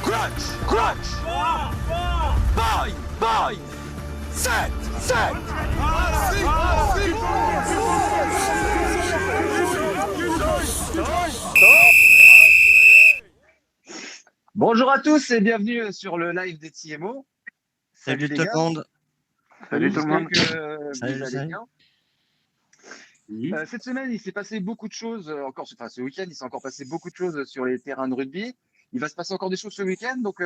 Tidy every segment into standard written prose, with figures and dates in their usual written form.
Crunch! Boy! Boy! Set! Set! Bonjour à tous et bienvenue sur le live des TMO. Salut les tout gars. le monde. Salut tout le monde. Vous allez Salut. bien. Oui. Cette semaine, il s'est passé beaucoup de choses, ce week-end, il s'est encore passé beaucoup de choses sur les terrains de rugby. Il va se passer encore des choses ce week-end, donc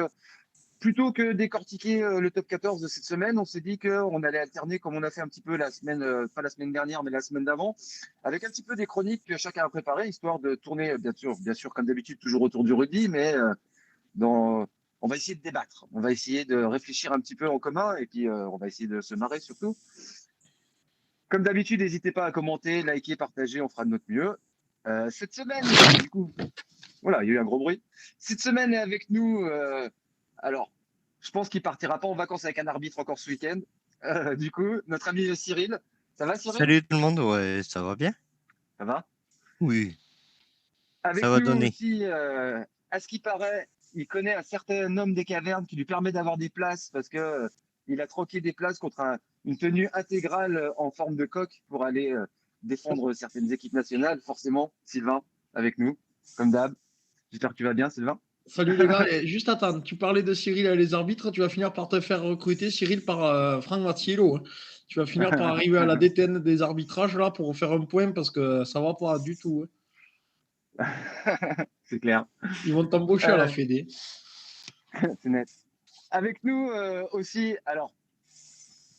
plutôt que décortiquer le top 14 de cette semaine, on s'est dit qu'on allait alterner comme on a fait un petit peu la semaine, pas la semaine dernière, mais la semaine d'avant, avec un petit peu des chroniques que chacun a préparées, histoire de tourner, bien sûr, comme d'habitude, toujours autour du rugby, mais on va essayer de débattre, on va essayer de réfléchir un petit peu en commun, et puis on va essayer de se marrer surtout. Comme d'habitude, n'hésitez pas à commenter, liker, partager, on fera de notre mieux. Cette semaine, du coup, voilà, il y a eu un gros bruit. Cette semaine est avec nous, alors, je pense qu'il partira pas en vacances avec un arbitre encore ce week-end. Du coup, notre ami Cyril. Ça va, Cyril? Salut tout le monde, ouais, ça va bien? Ça va? Oui, ça Avec va nous donner. aussi, à ce qui paraît, il connaît un certain homme des cavernes qui lui permet d'avoir des places parce que il a troqué des places contre une tenue intégrale en forme de coque pour aller défendre certaines équipes nationales. Forcément, Sylvain, avec nous, comme d'hab. J'espère que tu vas bien, Sylvain. Salut les gars, et juste attends, tu parlais de Cyril et les arbitres, tu vas finir par te faire recruter Cyril par Franck Mattiello, hein. Tu vas finir par arriver à la DTN des arbitrages là pour faire un point parce que ça va pas du tout, hein. C'est clair. Ils vont t'embaucher à la Fédé. C'est net. Avec nous aussi, alors,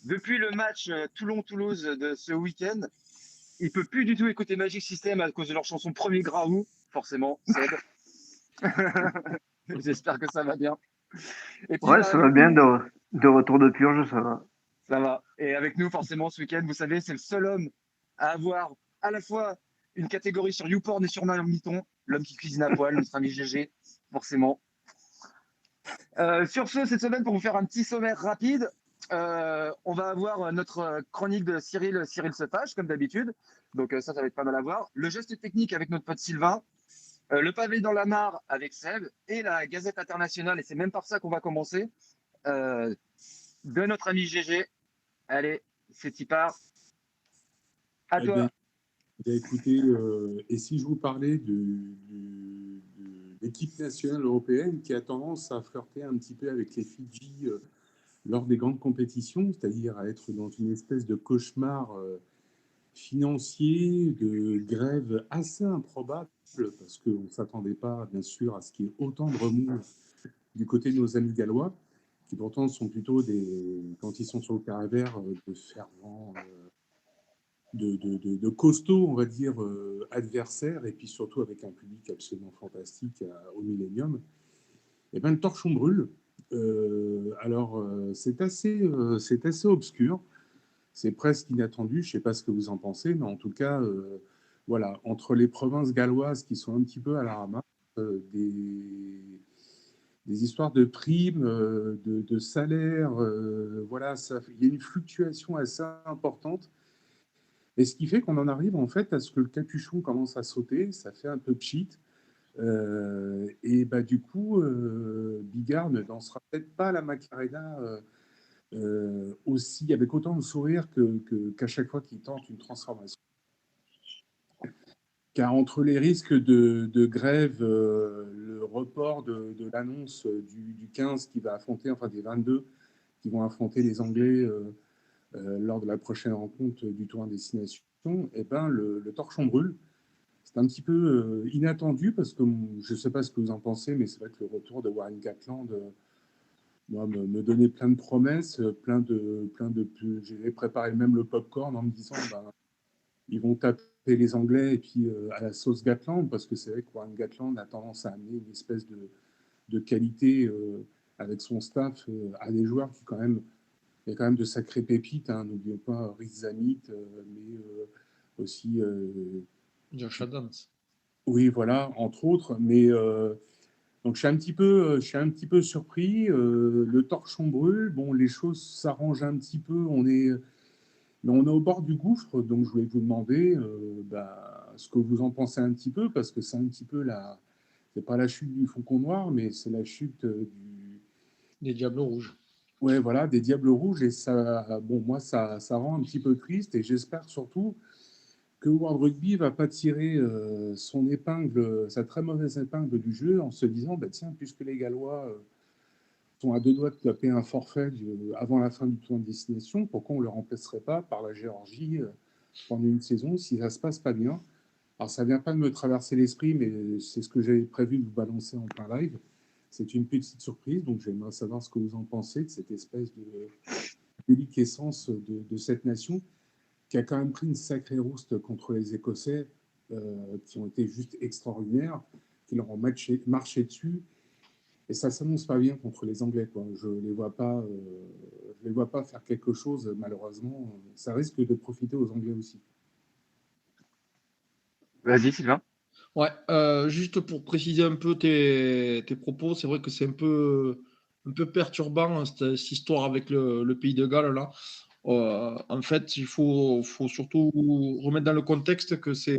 depuis le match Toulon-Toulouse de ce week-end, il peut plus du tout écouter Magic System à cause de leur chanson Premier Graou, forcément, Seb. J'espère que ça va bien. Et puis, Ouais, ça va bien, de retour de purge, ça va. Ça va. Et avec nous, forcément, ce week-end, vous savez, c'est le seul homme à avoir à la fois une catégorie sur YouPorn et sur Marmiton, l'homme qui cuisine à poil, notre ami GG, forcément. Sur ce, cette semaine, pour vous faire un petit sommaire rapide, on va avoir notre chronique de Cyril se fâche, comme d'habitude. Donc ça va être pas mal à voir. Le geste technique avec notre pote Sylvain. Le pavé dans la mare avec Seb. Et la Gazette internationale, et c'est même par ça qu'on va commencer, de notre ami GG. Allez, c'est y part. À toi. Écoutez, et si je vous parlais de l'équipe nationale européenne qui a tendance à flirter un petit peu avec les Fidji lors des grandes compétitions, c'est-à-dire à être dans une espèce de cauchemar financier, de grève assez improbable, parce qu'on ne s'attendait pas, bien sûr, à ce qu'il y ait autant de remous du côté de nos amis gallois, qui pourtant sont plutôt quand ils sont sur le carré vert, de fervents... de costauds, on va dire, adversaires, et puis surtout avec un public absolument fantastique au Millennium, et bien le torchon brûle. C'est assez obscur, c'est presque inattendu, je ne sais pas ce que vous en pensez, mais en tout cas, voilà, entre les provinces galloises qui sont un petit peu à la ramasse, des histoires de primes, de salaires, voilà, il y a une fluctuation assez importante. Et ce qui fait qu'on en arrive en fait à ce que le capuchon commence à sauter, ça fait un peu pchit. Et bah, du coup, Bigard ne dansera peut-être pas la Macarena aussi avec autant de sourire qu'à chaque fois qu'il tente une transformation. Car entre les risques de grève, le report de l'annonce du 15 qui va affronter, enfin des 22 qui vont affronter les Anglais lors de la prochaine rencontre du tour en destination, eh ben, le torchon brûle. C'est un petit peu inattendu parce que je ne sais pas ce que vous en pensez, mais c'est vrai que le retour de Warren Gatland me donnait plein de promesses, j'ai préparé même le popcorn en me disant ils vont taper les Anglais et puis à la sauce Gatland, parce que c'est vrai que Warren Gatland a tendance à amener une espèce de qualité avec son staff à des joueurs qui quand même... Il y a quand même de sacrées pépites, hein. N'oublions pas Rhys Zamit, mais aussi... Josh Adams. Oui, voilà, entre autres. Mais donc je suis un petit peu surpris. Le torchon brûle. Bon, les choses s'arrangent un petit peu. Mais on est au bord du gouffre. Donc je voulais vous demander, ce que vous en pensez un petit peu, parce que c'est un petit peu c'est pas la chute du Faucon Noir, mais c'est la chute Des Diables Rouges. ouais, voilà, des Diables Rouges. Et ça, bon, moi, ça rend un petit peu triste. Et j'espère surtout que World Rugby va pas tirer son épingle, sa très mauvaise épingle du jeu, en se disant, bah, tiens, puisque les Gallois sont à 2 doigts de taper un forfait avant la fin du tour de destination, pourquoi on ne le remplacerait pas par la Géorgie pendant une saison si ça se passe pas bien? Alors, ça vient pas de me traverser l'esprit, mais c'est ce que j'avais prévu de vous balancer en plein live. C'est une petite surprise, donc j'aimerais savoir ce que vous en pensez de cette espèce de déliquescence de cette nation qui a quand même pris une sacrée rouste contre les Écossais, qui ont été juste extraordinaires, qui leur ont marché dessus. Et ça s'annonce pas bien contre les Anglais, quoi. Je les vois pas faire quelque chose, malheureusement. Ça risque de profiter aux Anglais aussi. Vas-y, Sylvain. Ouais, juste pour préciser un peu tes propos, c'est vrai que c'est un peu perturbant hein, cette histoire avec le Pays de Galles là. En fait, il faut surtout remettre dans le contexte que c'est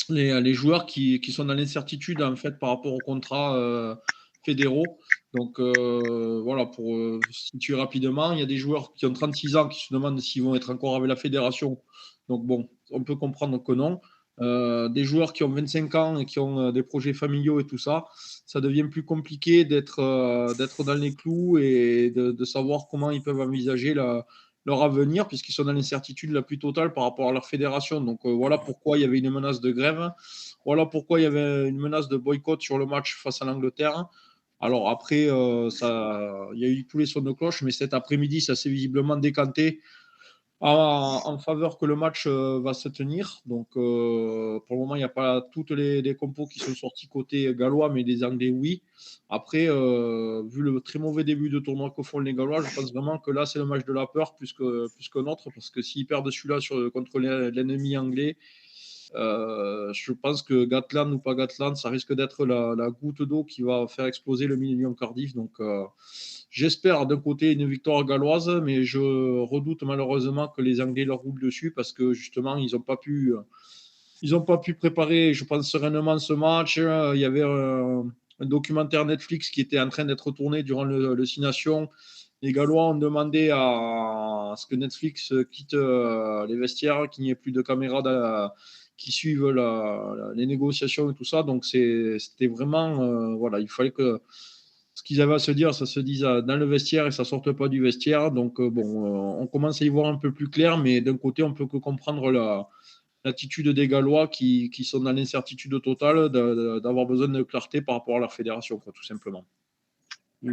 les joueurs qui sont dans l'incertitude en fait par rapport aux contrats fédéraux. Donc voilà, pour situer rapidement, il y a des joueurs qui ont 36 ans qui se demandent s'ils vont être encore avec la fédération. Donc bon, on peut comprendre que non. Des joueurs qui ont 25 ans et qui ont des projets familiaux et tout ça, ça devient plus compliqué d'être dans les clous et de savoir comment ils peuvent envisager leur avenir, puisqu'ils sont dans l'incertitude la plus totale par rapport à leur fédération. Donc voilà pourquoi il y avait une menace de grève, voilà pourquoi il y avait une menace de boycott sur le match face à l'Angleterre. Alors après, il y a eu tous les sons de cloche, mais cet après-midi, ça s'est visiblement décanté en faveur que le match va se tenir. Donc, pour le moment, il n'y a pas toutes les compos qui sont sortis côté gallois, mais les Anglais, oui. Après, vu le très mauvais début de tournoi que font les Gallois, je pense vraiment que là, c'est le match de la peur plus que notre, parce que s'ils perdent celui-là contre l'ennemi anglais, je pense que Gatland ou pas Gatland, ça risque d'être la goutte d'eau qui va faire exploser le Millennium Cardiff. Donc, j'espère d'un côté une victoire galloise, mais je redoute malheureusement que les Anglais leur roulent dessus parce que justement, ils ont pas pu préparer, je pense, sereinement ce match. Il y avait un documentaire Netflix qui était en train d'être tourné durant le Six Nations. Les Gallois ont demandé à ce que Netflix quitte les vestiaires, qu'il n'y ait plus de caméras qui suivent les négociations et tout ça. Donc, c'était vraiment, voilà, il fallait que ce qu'ils avaient à se dire, ça se dise dans le vestiaire et ça sorte pas du vestiaire. Donc, bon, on commence à y voir un peu plus clair, mais d'un côté, on peut que comprendre l'attitude des Gallois qui sont dans l'incertitude totale d'avoir besoin de clarté par rapport à leur fédération, quoi, tout simplement.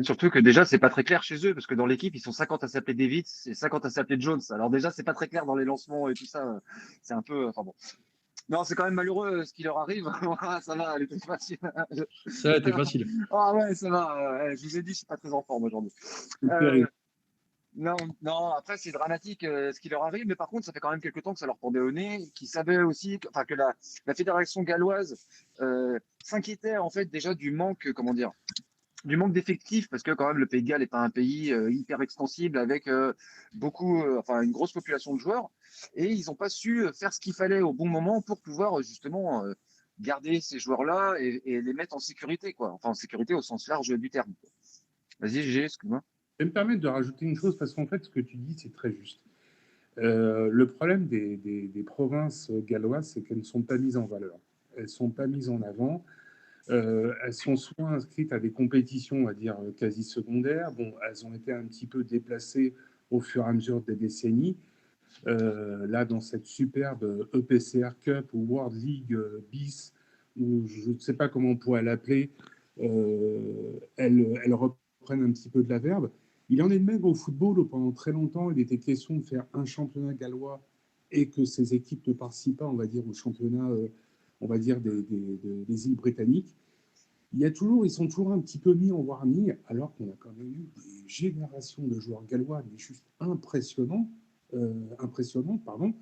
Surtout que déjà, c'est pas très clair chez eux, parce que dans l'équipe, ils sont 50 à s'appeler David et 50 à s'appeler Jones. Alors déjà, c'est pas très clair dans les lancements et tout ça. C'est un peu. Enfin bon. Non, c'est quand même malheureux ce qui leur arrive. Ça va, elle était facile. Ça a été facile. Ah ouais, ça va. Je vous ai dit, je suis pas très en forme aujourd'hui. C'est Euh, terrible. non, non, après, c'est dramatique ce qui leur arrive, mais par contre, ça fait quand même quelques temps que ça leur pendait au nez, qu'ils savaient aussi, enfin, que la fédération galloise s'inquiétait en fait déjà du manque, comment dire, du manque d'effectifs, parce que quand même le Pays de Galles n'est pas un pays hyper extensible avec beaucoup, enfin une grosse population de joueurs, et ils n'ont pas su faire ce qu'il fallait au bon moment pour pouvoir justement garder ces joueurs-là et les mettre en sécurité, quoi. Enfin en sécurité au sens large du terme. Vas-y, Gégé, excuse-moi. Je vais me permettre de rajouter une chose, parce qu'en fait, ce que tu dis, c'est très juste. Le problème des provinces galloises, c'est qu'elles ne sont pas mises en valeur. Elles ne sont pas mises en avant. Elles sont soit inscrites à des compétitions, on va dire, quasi secondaires. Bon, elles ont été un petit peu déplacées au fur et à mesure des décennies. Là, dans cette superbe EPCR Cup ou World League BIS, ou je ne sais pas comment on pourrait l'appeler, elles reprennent un petit peu de la verbe. Il en est de même au football, où pendant très longtemps, il était question de faire un championnat gallois et que ces équipes ne participent pas, on va dire, au championnat, on va dire, des îles britanniques. Ils sont toujours un petit peu mis en warning, alors qu'on a quand même eu des générations de joueurs gallois, mais juste impressionnantes, pardon.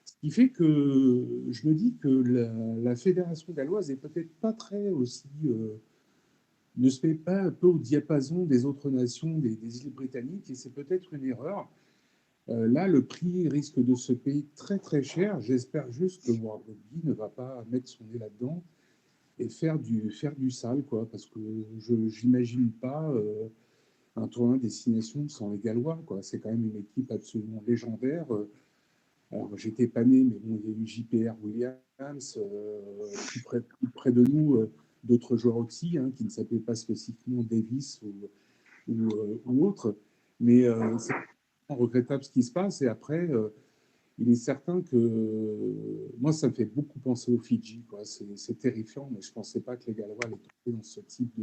Ce qui fait que je me dis que la fédération galloise est peut-être pas très aussi, ne se met pas un peu au diapason des autres nations des îles britanniques, et c'est peut-être une erreur. Là, le prix risque de se payer très très cher. J'espère juste que World Rugby ne va pas mettre son nez là-dedans et faire du sale, quoi, parce que je n'imagine pas un tournoi destination sans les Gallois, quoi. C'est quand même une équipe absolument légendaire. Alors, j'étais pas né, mais bon, il y a eu JPR Williams, plus près de nous, d'autres joueurs aussi, hein, qui ne s'appelaient pas spécifiquement Davis ou autres. Mais c'est regrettable ce qui se passe. Et après, il est certain que moi, ça me fait beaucoup penser aux Fidji, quoi. C'est terrifiant, mais je ne pensais pas que les Gallois allaient tomber dans ce type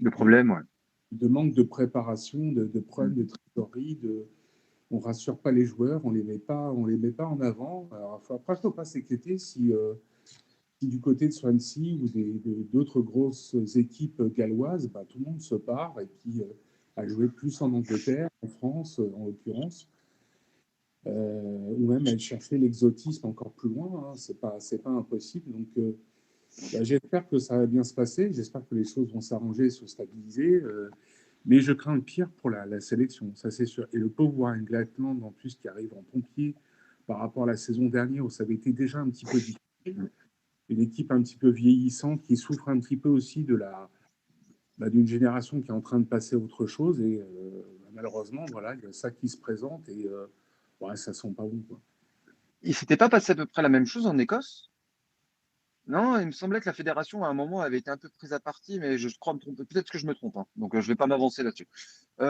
Le problème, ouais. de manque de préparation, de problèmes de trésorerie, on rassure pas les joueurs, on les met pas en avant. Alors, après, il ne faut pas s'inquiéter si du côté de Swansea ou d'autres grosses équipes galloises, bah, tout le monde se part et puis a joué plus en Angleterre, en France en l'occurrence, ou même aller chercher l'exotisme encore plus loin. Hein. C'est pas impossible. Donc, bah, j'espère que ça va bien se passer. J'espère que les choses vont s'arranger, se stabiliser. Mais je crains le pire pour la sélection, ça c'est sûr. Et le pauvre Warren Gatland, en plus, qui arrive en pompier par rapport à la saison dernière où ça avait été déjà un petit peu difficile. Une équipe un petit peu vieillissante qui souffre un petit peu aussi d'une génération qui est en train de passer à autre chose. Et malheureusement, voilà, il y a ça qui se présente et ouais, ça sent pas bon, quoi. Il s'était pas passé à peu près la même chose en Écosse? Non, il me semblait que la fédération, à un moment, avait été un peu prise à partie, mais je crois me tromper. Peut-être que je me trompe, hein. Donc, je vais pas m'avancer là-dessus.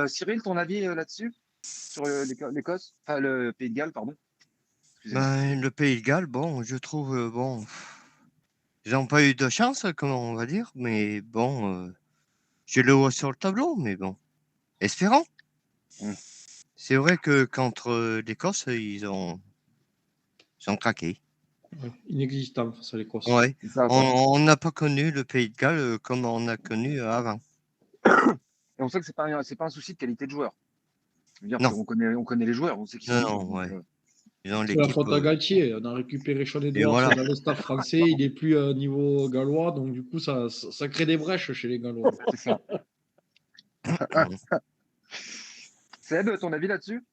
Cyril, ton avis là-dessus? Sur l'Écosse? Enfin, le Pays de Galles, pardon. Excusez-moi. Ben, le Pays de Galles, bon, je trouve, bon, ils n'ont pas eu de chance, comment on va dire, mais bon, je le vois sur le tableau, mais bon, espérons. Hum, C'est vrai que contre l'Écosse, ils ont craqué. Ouais, inexistant face à l'Écosse. Ouais, c'est ça, quoi. on n'a pas connu le Pays de Galles comme on a connu avant. Et on sait que c'est pas un souci de qualité de joueur. Je veux dire, Non, on connaît les joueurs, on sait qui non, c'est. non, Donc, ouais. Ils ont C'est la l'équipe. faute à Galtier. On a récupéré Sean Et Edwards voilà. dans le staff français. Il n'est plus niveau gallois. Donc, du coup, ça crée des brèches chez les Gallois. c'est ça. Seb, ton avis là-dessus?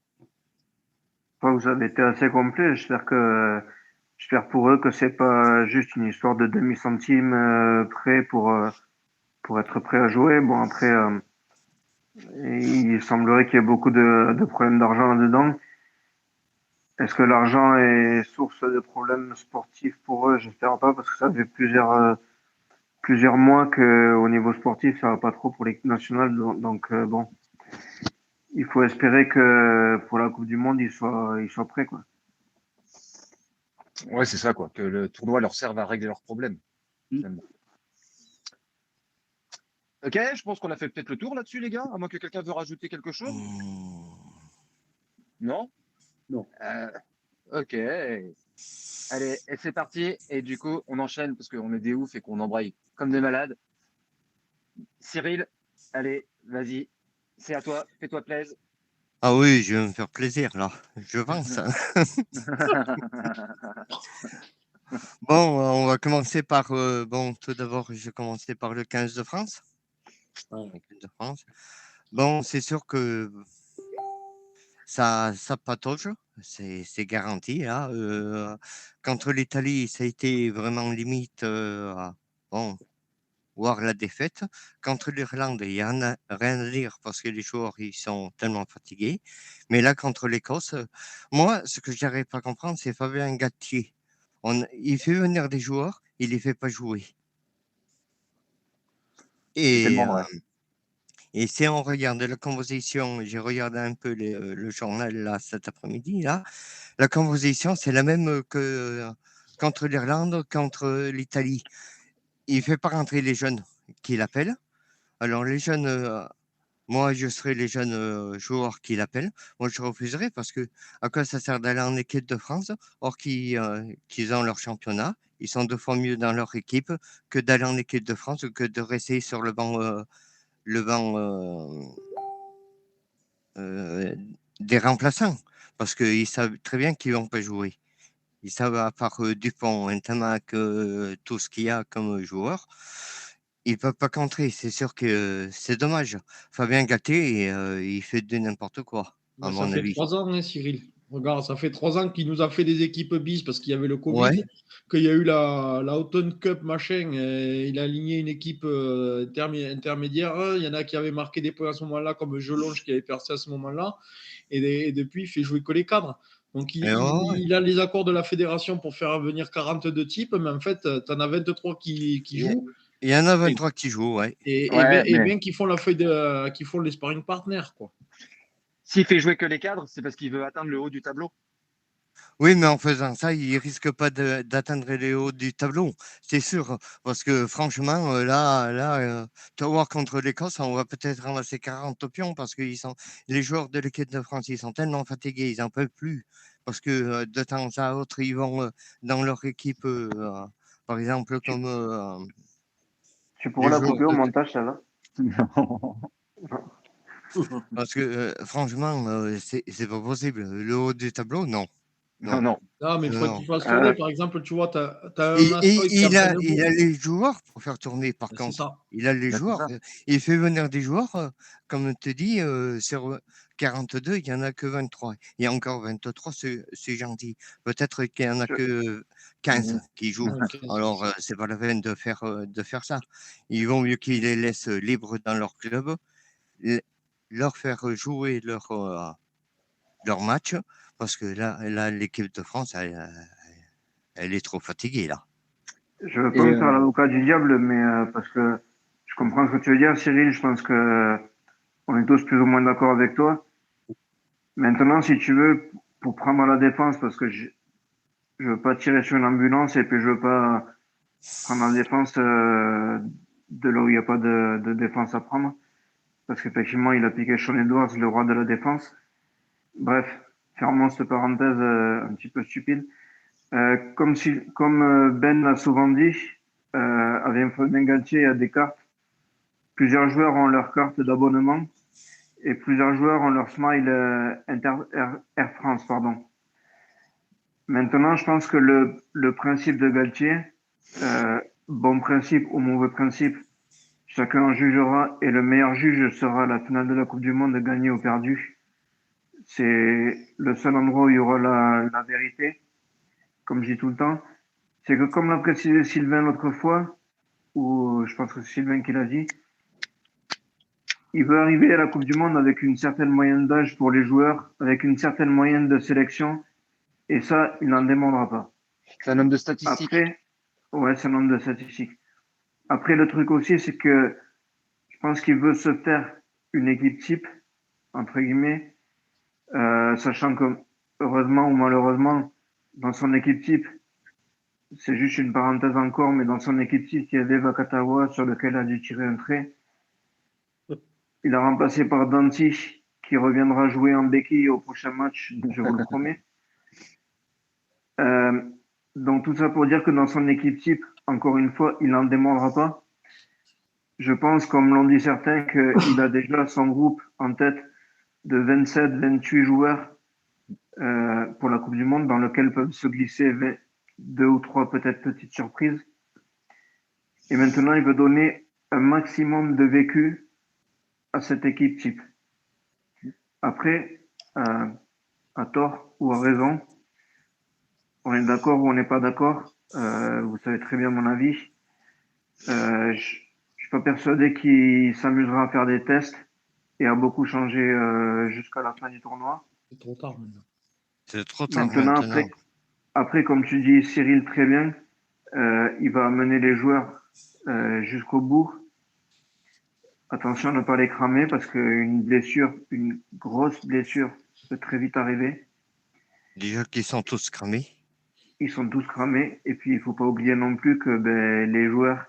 Vous avez été assez complet. J'espère pour eux que c'est pas juste une histoire de demi-centime prêt pour être prêt à jouer. Bon, après, il semblerait qu'il y ait beaucoup de problèmes d'argent là-dedans. Est-ce que l'argent est source de problèmes sportifs pour eux? J'espère pas, parce que ça fait plusieurs mois qu'au niveau sportif, ça va pas trop pour l'équipe nationale. Donc, bon, il faut espérer que pour la Coupe du Monde, ils soient prêts, quoi. Ouais, c'est ça, quoi. Que le tournoi leur serve à régler leurs problèmes, finalement. Ok, je pense qu'on a fait peut-être le tour là-dessus, les gars, à moins que quelqu'un veut rajouter quelque chose. Non? Non. Ok. Allez, et c'est parti. Et du coup, on enchaîne parce qu'on est des oufs et qu'on embraye comme des malades. Cyril, allez, vas-y. C'est à toi. Fais-toi plaisir. Ah oui, je vais me faire plaisir là, je pense. Bon, on va commencer par, bon, tout d'abord, je vais commencer par le 15 de France. Ouais. Le 15 de France. Bon, c'est sûr que ça patauge, c'est garanti là. Contre l'Italie, ça a été vraiment limite, bon, voire la défaite. Contre l'Irlande, il n'y a rien à dire parce que les joueurs, ils sont tellement fatigués. Mais là, contre l'Écosse, moi, ce que je n'arrive pas à comprendre, c'est Fabien Galtier. Il fait venir des joueurs, il les fait pas jouer. C'est Et, tellement vrai. et si on regarde la composition, j'ai regardé un peu le journal là, cet après-midi, là, la composition, c'est la même que contre l'Irlande, contre l'Italie. Il ne fait pas rentrer les jeunes qu'il appelle. Alors les jeunes, moi je serais les jeunes joueurs qu'il appelle. Moi je refuserais parce que à quoi ça sert d'aller en équipe de France or qu'ils ont leur championnat. Ils sont 2 fois mieux dans leur équipe que d'aller en équipe de France ou que de rester sur le banc euh, des remplaçants parce qu'ils savent très bien qu'ils ne vont pas jouer. Ils savent, à part Dupont, Ntamak, tout ce qu'il y a comme joueur, ils ne peuvent pas contrer. C'est sûr que c'est dommage. Fabien Galtier, il fait de n'importe quoi. à Ça mon fait avis. 3 ans, hein, Cyril. Regarde, ça fait 3 ans qu'il nous a fait des équipes bis parce qu'il y avait le Covid, Ouais. qu'il y a eu la Autumn Cup, machin, et il a aligné une équipe intermédiaire. Il y en a qui avaient marqué des points à ce moment-là, comme Jelonge qui avait percé à ce moment-là. Et depuis, il fait jouer que les cadres. Donc, Et ouais. il a les accords de la fédération pour faire venir 42 types, mais en fait, tu en as 23 qui jouent Il y en a 23 qui jouent, ouais. Ouais, et mais 20 qui font qui font les sparring partners, quoi. s'il fait jouer que les cadres, c'est parce qu'il veut atteindre le haut du tableau. Oui, mais en faisant ça, il risque pas d'atteindre les hauts du tableau, c'est sûr. Parce que franchement, tu vas voir contre l'Écosse, on va peut-être ramasser 40 pions parce que les joueurs de l'équipe de France, ils sont tellement fatigués, ils n'en peuvent plus. Parce que de temps à autre, ils vont dans leur équipe, par exemple, Tu, comme tu pourras les la joueurs couper au de. montage, celle-là. Parce que franchement, c'est pas possible. Le haut du tableau, non. Non, non. Non, mais il faut Non. qu'il fasse tourner. Euh, Par exemple, tu vois, tu as un Et Mascoy qui est en pleine il bourre. a les joueurs pour faire tourner, par C'est contre. ça. Il a les Bah, c'est joueurs. ça. Il fait venir des joueurs, comme on te dit, sur 42, il n'y en a que 23. Et encore 23, c'est gentil. Peut-être qu'il n'y en a je, que 15 Mhm. qui jouent. Ok, c'est Alors, ça. c'est pas la peine de faire ça. Il vaut mieux qu'ils les laissent libres dans leur club, le- leur faire jouer leur match, parce que là l'équipe de France, elle est trop fatiguée, là. je veux pas Et me faire l'avocat du diable, mais parce que je comprends ce que tu veux dire, Cyril. Je pense que on est tous plus ou moins d'accord avec toi. Maintenant, si tu veux, pour prendre la défense, parce que je veux pas tirer sur une ambulance et puis je veux pas prendre la défense de là où il n'y a pas de défense à prendre, parce qu'effectivement, il a piqué Sean Edwards, le roi de la défense. Bref, fermons cette parenthèse un petit peu stupide. Comme Ben l'a souvent dit, avec Fabien Galtier a des cartes. Plusieurs joueurs ont leur carte d'abonnement et plusieurs joueurs ont leur smile Air France, pardon. Maintenant, je pense que le principe de Galtier, bon principe ou mauvais principe, chacun en jugera et le meilleur juge sera la finale de la Coupe du Monde, gagnée ou perdue. C'est le seul endroit où il y aura la vérité, comme je dis tout le temps. C'est que comme l'a précisé Sylvain l'autre fois, ou je pense que c'est Sylvain qui l'a dit, il veut arriver à la Coupe du Monde avec une certaine moyenne d'âge pour les joueurs, avec une certaine moyenne de sélection, et ça, il n'en demandera pas. c'est un homme de statistiques. Après, ouais, c'est un nombre de statistiques. Après, le truc aussi, c'est que je pense qu'il veut se faire une équipe type, entre guillemets, sachant que, heureusement ou malheureusement, dans son équipe type, c'est juste une parenthèse encore, mais dans son équipe type, il y avait Vakatawa sur lequel il a dû tirer un trait. Il a remplacé par Danti, qui reviendra jouer en béquille au prochain match, je vous le promets. Euh, donc tout ça pour dire que dans son équipe type, encore une fois, il n'en demandera pas. Je pense, comme l'ont dit certains, qu'il a déjà son groupe en tête de 27-28 joueurs pour la Coupe du Monde, dans lequel peuvent se glisser 2 ou 3 peut-être petites surprises. Et maintenant, il veut donner un maximum de vécu à cette équipe type. Après, à tort ou à raison, on est d'accord ou on n'est pas d'accord. Vous savez très bien mon avis. Je suis pas persuadé qu'il s'amusera à faire des tests et à beaucoup changer jusqu'à la fin du tournoi. C'est trop tard maintenant. C'est trop tard Maintenant, maintenant. après, comme tu dis, Cyril, très bien, il va amener les joueurs jusqu'au bout. Attention à ne pas les cramer parce qu'une blessure, une grosse blessure, peut très vite arriver. Déjà qu'ils sont tous cramés. Ils sont tous cramés. Et puis, il faut pas oublier non plus que les joueurs,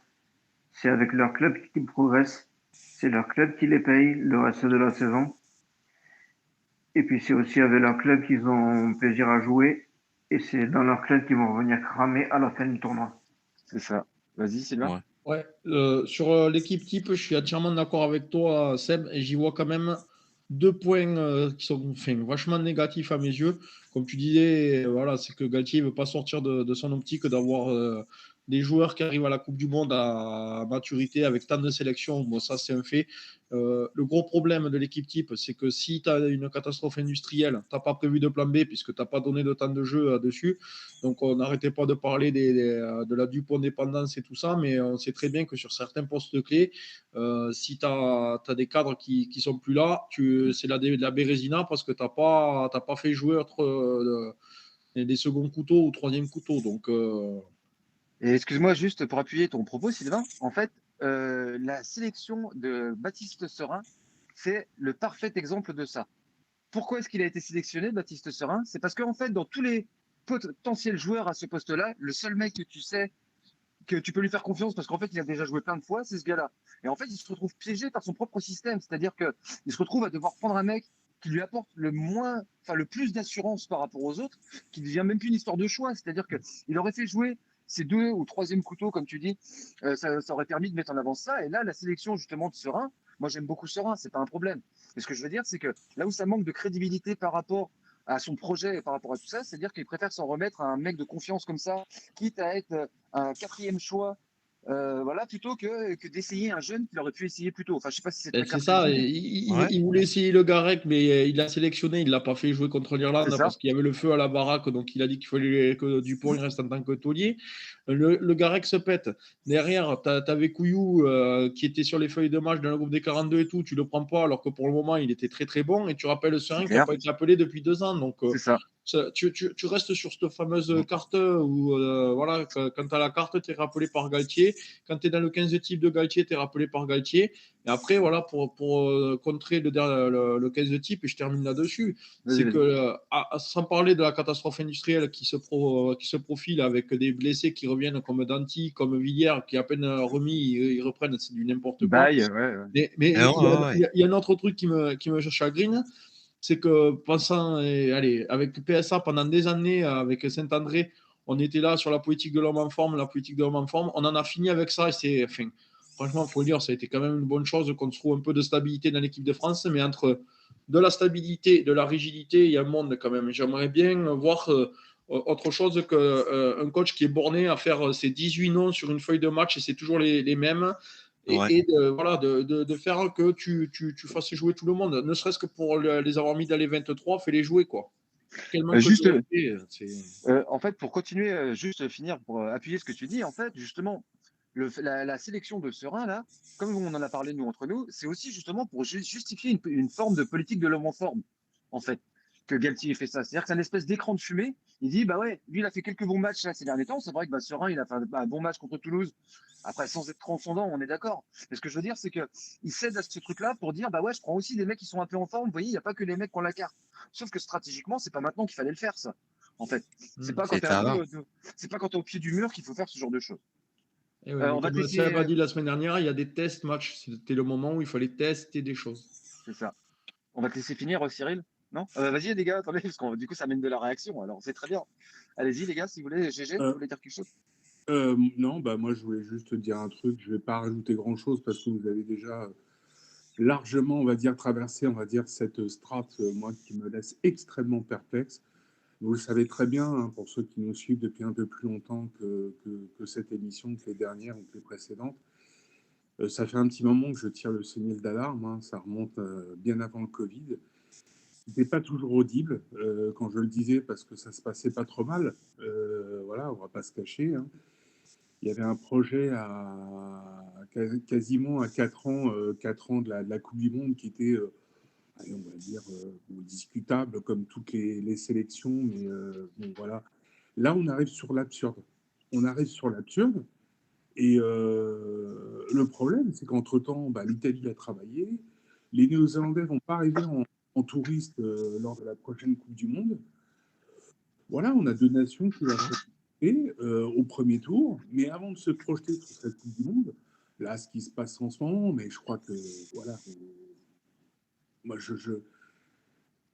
c'est avec leur club qu'ils progressent. C'est leur club qui les paye le reste de la saison. Et puis, c'est aussi avec leur club qu'ils ont plaisir à jouer. Et c'est dans leur club qu'ils vont revenir cramer à la fin du tournoi. C'est ça. Vas-y, Sylvain. Ouais. Ouais, sur l'équipe type, je suis entièrement d'accord avec toi, Seb, et j'y vois quand même 2 points qui sont vachement négatifs à mes yeux. comme tu disais, voilà, c'est que Galtier ne veut pas sortir de son optique d'avoir des joueurs qui arrivent à la Coupe du Monde à maturité avec tant de sélections. Bon, ça, c'est un fait. Le gros problème de l'équipe type, c'est que si tu as une catastrophe industrielle, tu n'as pas prévu de plan B puisque tu n'as pas donné de temps de jeu dessus. Donc, on n'arrêtait pas de parler de la Dupont dépendance et tout ça, mais on sait très bien que sur certains postes clés, si tu as des cadres qui sont plus là, c'est la Bérésina parce que tu n'as pas fait jouer des seconds couteaux ou troisième couteaux. Donc, Et excuse-moi juste pour appuyer ton propos, Sylvain. En fait, la sélection de Baptiste Serin, c'est le parfait exemple de ça. Pourquoi est-ce qu'il a été sélectionné, Baptiste Serin? C'est parce qu'en fait, dans tous les potentiels joueurs à ce poste-là, le seul mec que tu sais que tu peux lui faire confiance parce qu'en fait, il a déjà joué plein de fois, c'est ce gars-là. Et en fait, il se retrouve piégé par son propre système. C'est-à-dire qu'il se retrouve à devoir prendre un mec qui lui apporte le plus d'assurance par rapport aux autres, qui ne devient même plus une histoire de choix. C'est-à-dire qu'il aurait fait jouer ces deux ou troisième couteau, comme tu dis, ça aurait permis de mettre en avant ça. Et là, la sélection justement de Serin, moi j'aime beaucoup Serin, c'est pas un problème. Mais ce que je veux dire, c'est que là où ça manque de crédibilité par rapport à son projet et par rapport à tout ça, c'est-à-dire qu'il préfère s'en remettre à un mec de confiance comme ça, quitte à être un quatrième choix, voilà, plutôt que d'essayer un jeune qu'il aurait pu essayer plus tôt. Enfin, je sais pas si c'est très c'est clair ce que je ça. dis, mais Il voulait essayer le Garec, mais il l'a sélectionné. Il ne l'a pas fait jouer contre c'est l'Irlande ça. parce qu'il y avait le feu à la baraque. Donc, il a dit qu'il fallait que Dupont il reste en tant que taulier. Le Garec se pète. Derrière, tu avais Couillou qui était sur les feuilles de match dans le groupe des 42 et tout. Tu ne le prends pas alors que pour le moment, il était très très bon. Et tu rappelles C'est Serin qui n'a clair. pas été appelé depuis 2 ans. Donc, C'est ça. tu restes sur cette fameuse carte où, voilà, quand tu as la carte, tu es rappelé par Galtier. Quand tu es dans le 15 type de Galtier, tu es rappelé par Galtier. Et après, voilà, pour contrer le 15 de type, et je termine là-dessus, Vas-y, c'est vas-y. que, sans parler de la catastrophe industrielle qui se profile avec des blessés qui reviennent comme Danti, comme Villiers, qui à peine remis, ils reprennent, c'est du n'importe quoi. Bye, ouais, ouais. Mais Ah ouais, ouais. il y a un autre truc qui me chagrine, c'est que avec PSA pendant des années, avec Saint-André, on était là sur la politique de l'homme en forme, on en a fini avec ça, et franchement, il faut le dire, ça a été quand même une bonne chose qu'on trouve un peu de stabilité dans l'équipe de France, mais entre de la stabilité, de la rigidité, il y a un monde quand même. J'aimerais bien voir autre chose qu'un coach qui est borné à faire ses 18 noms sur une feuille de match et c'est toujours les mêmes. Ouais. Et de faire que tu fasses jouer tout le monde, ne serait-ce que pour les avoir mis dans les 23, fais-les jouer, quoi. Quel manque Juste, de respect, en fait, pour continuer, juste finir, pour appuyer ce que tu dis, en fait, justement, la sélection de Serein, là, comme on en a parlé nous entre nous, c'est aussi justement pour justifier une forme de politique de l'homme en forme, en fait, que Galtier fait ça. C'est-à-dire que c'est une espèce d'écran de fumée. Il dit, bah ouais, lui, il a fait quelques bons matchs là, ces derniers temps. C'est vrai que bah, Serein, il a fait un bon match contre Toulouse. Après, sans être transcendant, on est d'accord. Mais ce que je veux dire, c'est qu'il cède à ce truc-là pour dire, bah ouais, je prends aussi des mecs qui sont un peu en forme. Vous voyez, il n'y a pas que les mecs qui ont la carte. Sauf que stratégiquement, c'est pas maintenant qu'il fallait le faire, ça. En fait, c'est pas quand C'est t'es un avant. peu, c'est pas quand t'es au pied du mur qu'il faut faire ce genre de choses. Et ouais, mais On va te comme Seb a laisser, dit la semaine dernière, il y a des tests matchs. C'était le moment où il fallait tester des choses. c'est ça. On va te laisser finir, Cyril. Non? Vas-y, les gars, attendez, parce que du coup, ça amène de la réaction. Alors, c'est très bien. Allez-y, les gars, si vous voulez. GG, vous Euh, voulez dire quelque chose? non, bah moi je voulais juste te dire un truc. Je vais pas rajouter grand-chose parce que vous avez déjà largement, on va dire, traversé, on va dire, cette strate, moi, qui me laisse extrêmement perplexe. Vous le savez très bien, hein, pour ceux qui nous suivent depuis un peu plus longtemps que cette émission, que les dernières ou que les précédentes. Ça fait un petit moment que je tire le signal d'alarme, hein, ça remonte bien avant le Covid. C'était pas toujours audible quand je le disais parce que ça se passait pas trop mal. Voilà, on va pas se cacher, hein. Il y avait un projet quasiment à 4 ans de la Coupe du Monde qui était, allez, on va dire, discutable comme toutes les sélections, mais bon, voilà. Là, on arrive sur l'absurde. On arrive sur l'absurde. Et le problème, c'est qu'entre-temps, bah, l'Italie a travaillé. Les Néo-Zélandais vont pas arriver en touriste lors de la prochaine Coupe du Monde. Voilà, on a deux nations qui vont se projeter au premier tour. Mais avant de se projeter sur cette Coupe du Monde, là, ce qui se passe en ce moment, mais je crois que, voilà, moi,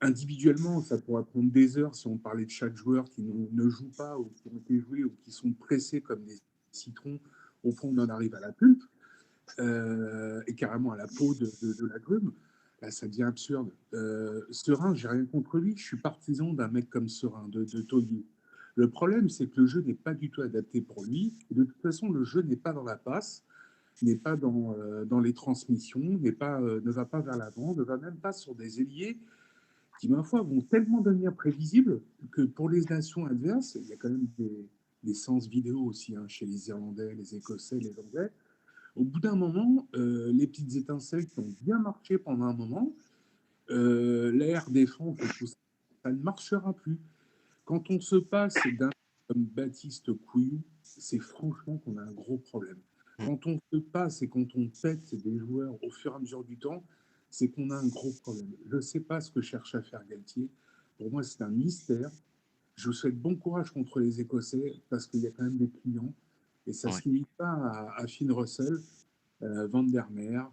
individuellement, ça pourrait prendre des heures si on parlait de chaque joueur qui ne joue pas ou qui ont été joués ou qui sont pressés comme des citrons. Au fond, on en arrive à la pulpe et carrément à la peau de la grume. Là, ça devient absurde. Serein, j'ai rien contre lui. Je suis partisan d'un mec comme Serein, de Togi. Le problème, c'est que le jeu n'est pas du tout adapté pour lui. Et de toute façon, le jeu n'est pas dans la passe, n'est pas dans les transmissions, ne va pas vers l'avant, ne va même pas sur des ailiers qui, ma foi, vont tellement devenir prévisibles que pour les nations adverses, il y a quand même des sens vidéo aussi hein, chez les Irlandais, les Écossais, les Anglais. Au bout d'un moment, les petites étincelles qui ont bien marché pendant un moment, l'air défense et tout ça, ça ne marchera plus. Quand on se passe d'un comme Baptiste Couillou, c'est franchement qu'on a un gros problème. Quand on se passe et quand on pète des joueurs au fur et à mesure du temps, c'est qu'on a un gros problème. Je ne sais pas ce que cherche à faire Galtier. Pour moi, c'est un mystère. Je vous souhaite bon courage contre les Écossais parce qu'il y a quand même des clients et ça ne Ouais. se limite pas à Finn Russell. Van der Meer,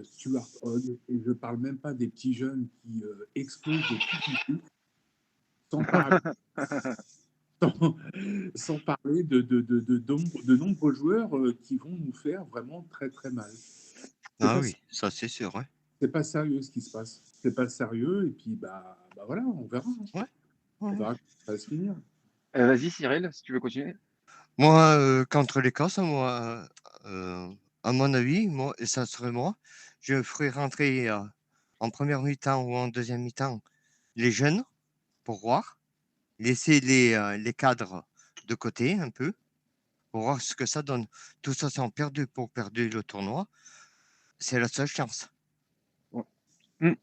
Stuart Hogg, et je ne parle même pas des petits jeunes qui explosent de tout, sans parler, sans, sans parler de nombreux joueurs qui vont nous faire vraiment très très mal. Ah oui, ça c'est sûr. Ouais. C'est pas sérieux ce qui se passe. C'est pas sérieux, et puis bah voilà, on verra. Hein. Ouais. On Ouais. verra comment ça va se finir. Vas-y, Cyril, si tu veux continuer. Moi, contre l'Écosse, moi, à mon avis, moi, et ça serait moi, je ferais rentrer en première mi-temps ou en deuxième mi-temps les jeunes pour voir, laisser les cadres de côté un peu pour voir ce que ça donne. Tout ça, c'est en perdu pour perdre le tournoi. C'est la seule chance Ouais.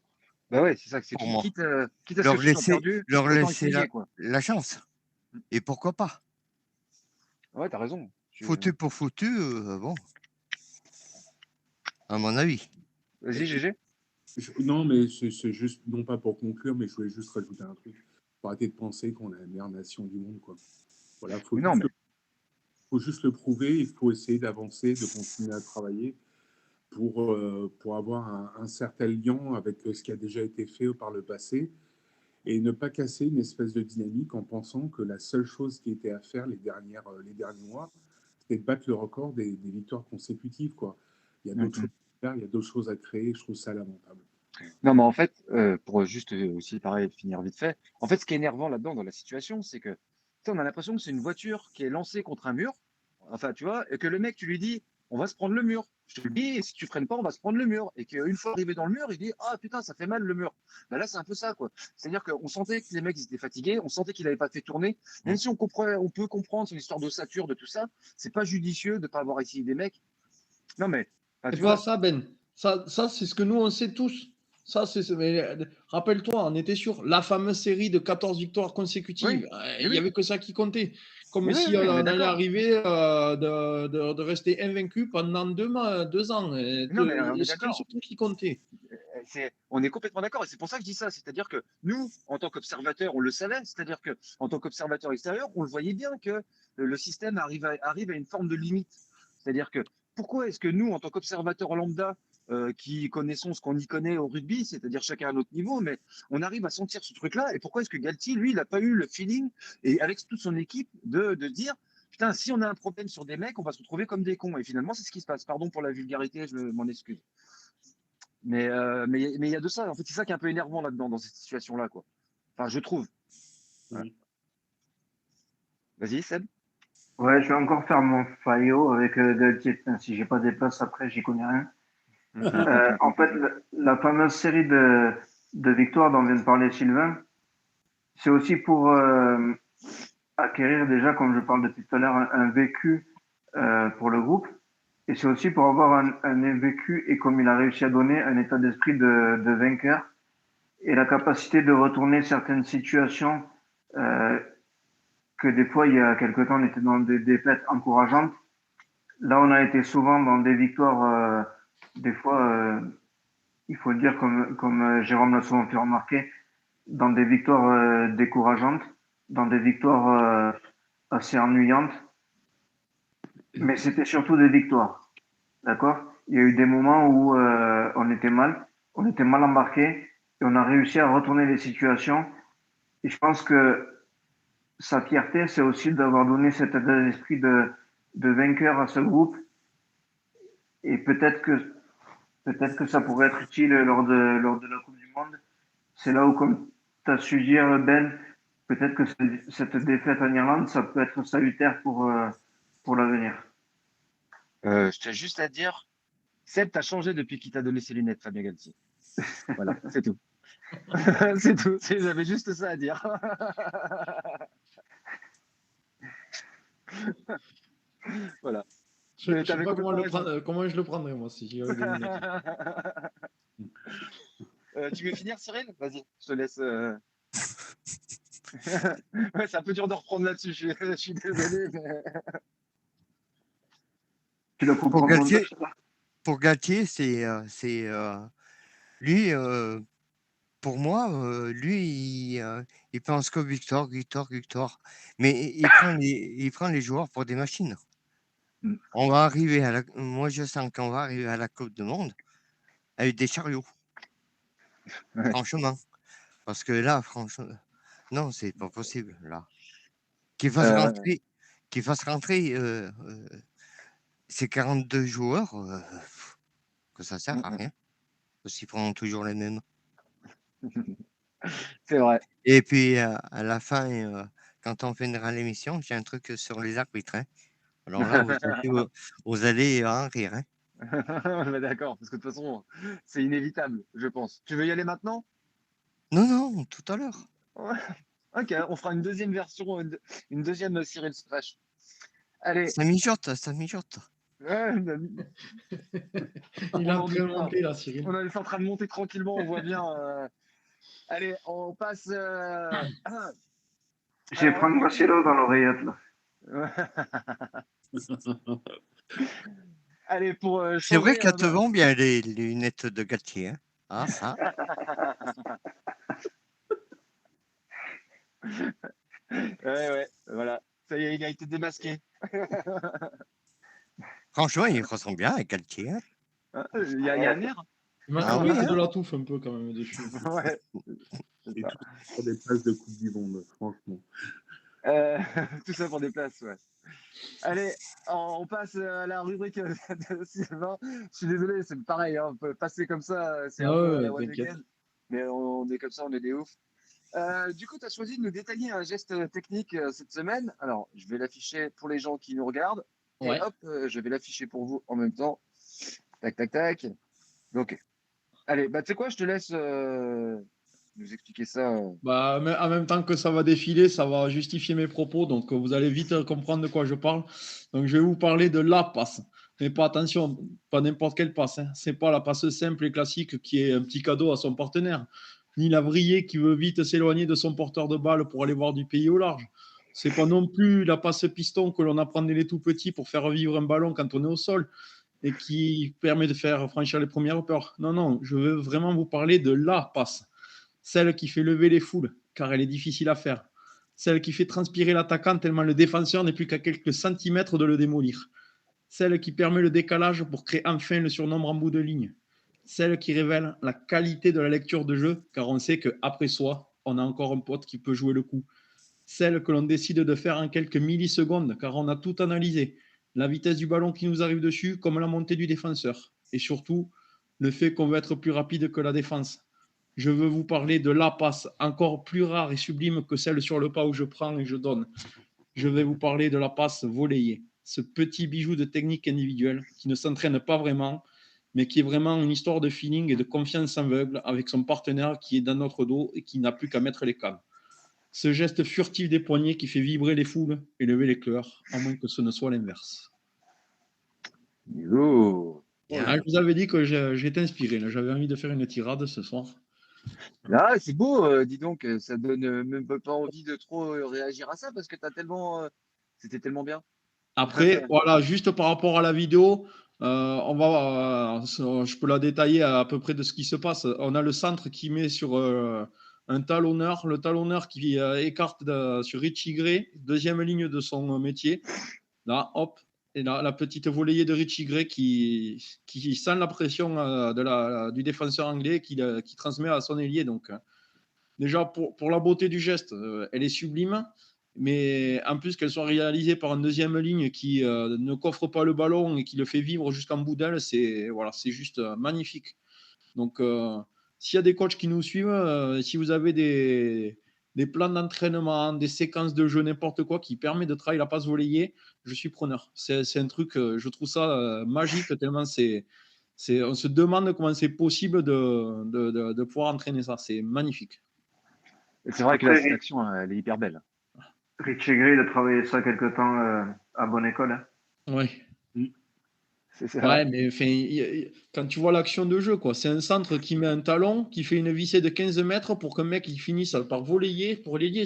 Bah ouais, c'est ça. C'est pour moi. quitte à ce que ce soit perdu, Leur autant laisser essayer, quoi. la chance. Mm. Et pourquoi pas? Ouais, t'as raison. Foutu pour foutu, bon, à mon avis. Vas-y, GG. Non, mais c'est juste, non pas pour conclure, mais je voulais juste rajouter un truc. Faut arrêter de penser qu'on est la meilleure nation du monde, quoi. Voilà, Mais non, mais faut juste le prouver, il faut essayer d'avancer, de continuer à travailler pour avoir un certain lien avec ce qui a déjà été fait par le passé et ne pas casser une espèce de dynamique en pensant que la seule chose qui était à faire les derniers mois, c'était de battre le record des victoires consécutives, quoi. Il y a d'autres choses à faire, il y a d'autres choses à créer, je trouve ça lamentable. non, mais en fait, pour juste aussi pareil finir vite fait, en fait, ce qui est énervant là-dedans dans la situation, c'est que tu sais, on a l'impression que c'est une voiture qui est lancée contre un mur, enfin, tu vois, et que le mec, tu lui dis, on va se prendre le mur. Je te le dis, et si tu freines pas, on va se prendre le mur. Et qu'une fois arrivé dans le mur, il dit, ah putain, ça fait mal le mur. Ben là, c'est un peu ça, quoi. C'est-à-dire qu'on sentait que les mecs, ils étaient fatigués, on sentait qu'ils n'avaient pas fait tourner. Même si on peut comprendre, c'est une histoire d'ossature, de tout ça, c'est pas judicieux de pas avoir essayé des mecs. Non, mais, enfin, C'est tu pas vois, ça, Ben. Ça c'est ce que nous, on sait tous. Rappelle-toi, on était sur la fameuse série de 14 victoires consécutives. oui, Il mais n'y oui, avait que ça qui comptait. Comme mais oui, si oui, on on est allait d'accord. arriver de rester invaincu pendant 2 ans. Non, mais on est C'était le d'accord. seul truc qui comptait. On est complètement d'accord. Et c'est pour ça que je dis ça. C'est-à-dire que nous, en tant qu'observateurs, on le savait. C'est-à-dire que en tant qu'observateur extérieur, on le voyait bien que le système arrive à une forme de limite. C'est-à-dire que pourquoi est-ce que nous, en tant qu'observateurs lambda, qui connaissons ce qu'on y connaît au rugby, c'est-à-dire chacun à notre niveau, mais on arrive à sentir ce truc-là. Et pourquoi est-ce que Galtier, lui, il n'a pas eu le feeling, et avec toute son équipe, de dire, putain, si on a un problème sur des mecs, on va se retrouver comme des cons. Et finalement, c'est ce qui se passe. Pardon pour la vulgarité, je m'en excuse. Mais il y a de ça. En fait, c'est ça qui est un peu énervant là-dedans, dans cette situation-là, quoi. Enfin, je trouve. Ouais. Vas-y, Seb. Ouais, je vais encore faire mon faillot avec Galtier. Putain, si j'ai pas des places après, j'y connais rien. En fait, la fameuse série de victoires dont vient de parler Sylvain, c'est aussi pour acquérir déjà, comme je parle depuis tout à l'heure, un vécu pour le groupe. Et c'est aussi pour avoir un vécu et comme il a réussi à donner un état d'esprit de vainqueur et la capacité de retourner certaines situations que des fois, il y a quelque temps, on était dans des défaites encourageantes. Là, on a été souvent dans des victoires, des fois, il faut le dire, comme Jérôme l'a souvent fait remarquer, dans des victoires décourageantes, dans des victoires assez ennuyantes. Mais c'était surtout des victoires. D'accord? Il y a eu des moments où on était mal embarqué et on a réussi à retourner les situations. Et je pense que sa fierté, c'est aussi d'avoir donné cet état d'esprit de vainqueur à ce groupe. Et peut-être que peut-être que ça pourrait être utile lors de la Coupe du Monde. C'est là où, comme tu as su dire, Ben, peut-être que cette défaite en Irlande, ça peut être salutaire pour l'avenir. Je tiens juste à dire, Seb, t'as changé depuis qu'il t'a donné ses lunettes, Fabien Galtier. Voilà, c'est tout. C'est tout. J'avais juste ça à dire. Voilà. Je ne sais T'avais pas complètement raison. comment je le prendrais, moi, si j'avais des lunettes. Tu veux finir, Cyril? Vas-y, je te laisse. Ouais, c'est un peu dur de reprendre là-dessus. Je suis désolé. Mais... Tu le comprends Pour Galtier, montage, ça pour Galtier, lui, pour moi, lui, il pense que victoire, victoire, victoire. Mais il prend les joueurs pour des machines. Mm. On va arriver moi, je sens qu'on va arriver à la Coupe du Monde avec des chariots, Ouais. franchement. Parce que là, franchement, non, c'est pas possible, là. Qu'il fasse rentrer, ces 42 joueurs, que ça sert à rien. Parce qu'ils prennent toujours les mêmes. C'est vrai. Et puis, à la fin, quand on finira l'émission, j'ai un truc sur les arbitres, hein. Alors là, vous allez en rire, hein. Ouais, d'accord, parce que de toute façon, c'est inévitable, je pense. Tu veux y aller maintenant? Non, non, tout à l'heure. Ouais. Ok, on fera une deuxième version, une deuxième Cyril se fâche. Allez, Ça mijote, ça mijote. ouais, Il est on en en train de doute pas. monter, là, Cyril. On est en train de monter tranquillement, on voit bien. Allez, on passe. J'ai Alors, Franck Marcelo dans l'oreillette, là. allez, pour C'est vrai changer. qu'elles te vont bien les lunettes de Galtier, hein. Ah, ça. Ouais, voilà. Ça y est, il a été démasqué. Franchement, il ressemble bien à Galtier, hein. Hein, il y a un air. Il m'a Ah oui, fait hein. de la touffe un peu, quand même, dessus. Ouais, c'est Et ça. tout pour des places de Coupe du Monde, franchement. Euh, tout ça pour des places, ouais. Allez, on passe à la rubrique de Sylvain. Je suis désolé, c'est pareil, hein, on peut passer comme ça, c'est un Ah peu à ouais, la one t'inquiète. again. Mais on est comme ça, on est des oufs. Du coup, tu as choisi de nous détailler un geste technique cette semaine. Alors, je vais l'afficher pour les gens qui nous regardent. Et Ouais. hop, je vais l'afficher pour vous en même temps. Tac, tac, tac. Donc, allez, bah, tu sais quoi, je te laisse nous expliquer ça. Bah, mais en même temps que ça va défiler, ça va justifier mes propos, donc vous allez vite comprendre de quoi je parle. Donc je vais vous parler de la passe. Mais pas attention, pas n'importe quelle passe, hein. C'est pas la passe simple et classique qui est un petit cadeau à son partenaire, ni la vrillée qui veut vite s'éloigner de son porteur de balle pour aller voir du pays au large. C'est pas non plus la passe piston que l'on apprend dès les tout petits pour faire vivre un ballon quand on est au sol et qui permet de faire franchir les premières peurs. Non, non, je veux vraiment vous parler de la passe. Celle qui fait lever les foules, car elle est difficile à faire. Celle qui fait transpirer l'attaquant tellement le défenseur n'est plus qu'à quelques centimètres de le démolir. Celle qui permet le décalage pour créer enfin le surnombre en bout de ligne. Celle qui révèle la qualité de la lecture de jeu, car on sait qu'après soi, on a encore un pote qui peut jouer le coup. Celle que l'on décide de faire en quelques millisecondes, car on a tout analysé. La vitesse du ballon qui nous arrive dessus, comme la montée du défenseur. Et surtout, le fait qu'on veut être plus rapide que la défense. Je veux vous parler de la passe, encore plus rare et sublime que celle sur le pas où je prends et je donne. Je vais vous parler de la passe volleyée, ce petit bijou de technique individuelle qui ne s'entraîne pas vraiment, mais qui est vraiment une histoire de feeling et de confiance aveugle avec son partenaire qui est dans notre dos et qui n'a plus qu'à mettre les câbles. Ce geste furtif des poignets qui fait vibrer les foules et lever les cœurs, à moins que ce ne soit l'inverse. Yo. Bien. Ah, je vous avais dit que j'étais inspiré, là. J'avais envie de faire une tirade ce soir. Ah, c'est beau, dis donc, ça donne même pas envie de trop réagir à ça parce que t'as tellement, c'était tellement bien. Après, voilà, juste par rapport à la vidéo, je peux la détailler à peu près de ce qui se passe. On a le centre qui met sur un talonneur, le talonneur qui écarte sur Richie Gray, deuxième ligne de son métier. Là, hop, et là, la petite volée de Richie Gray qui sent la pression du défenseur anglais qui transmet à son ailier. Donc, déjà, pour la beauté du geste, elle est sublime. mais en plus qu'elle soit réalisée par une deuxième ligne qui ne coffre pas le ballon et qui le fait vivre jusqu'en bout d'aile, c'est juste magnifique. Donc, s'il y a des coachs qui nous suivent, si vous avez des plans d'entraînement, des séquences de jeu, n'importe quoi qui permet de travailler la passe volleyée, je suis preneur. C'est un truc, je trouve ça magique, tellement on se demande comment c'est possible de pouvoir entraîner ça. C'est magnifique. Et c'est vrai que Après, l'action, elle est hyper belle. Richie Gray, il a travaillé ça quelque temps à Bonne École. Hein. Ouais. C'est Ouais, vrai. mais quand tu vois l'action de jeu, quoi, c'est un centre qui met un talon, qui fait une vissée de 15 mètres pour qu'un mec il finisse par volleyer pour l'ailier.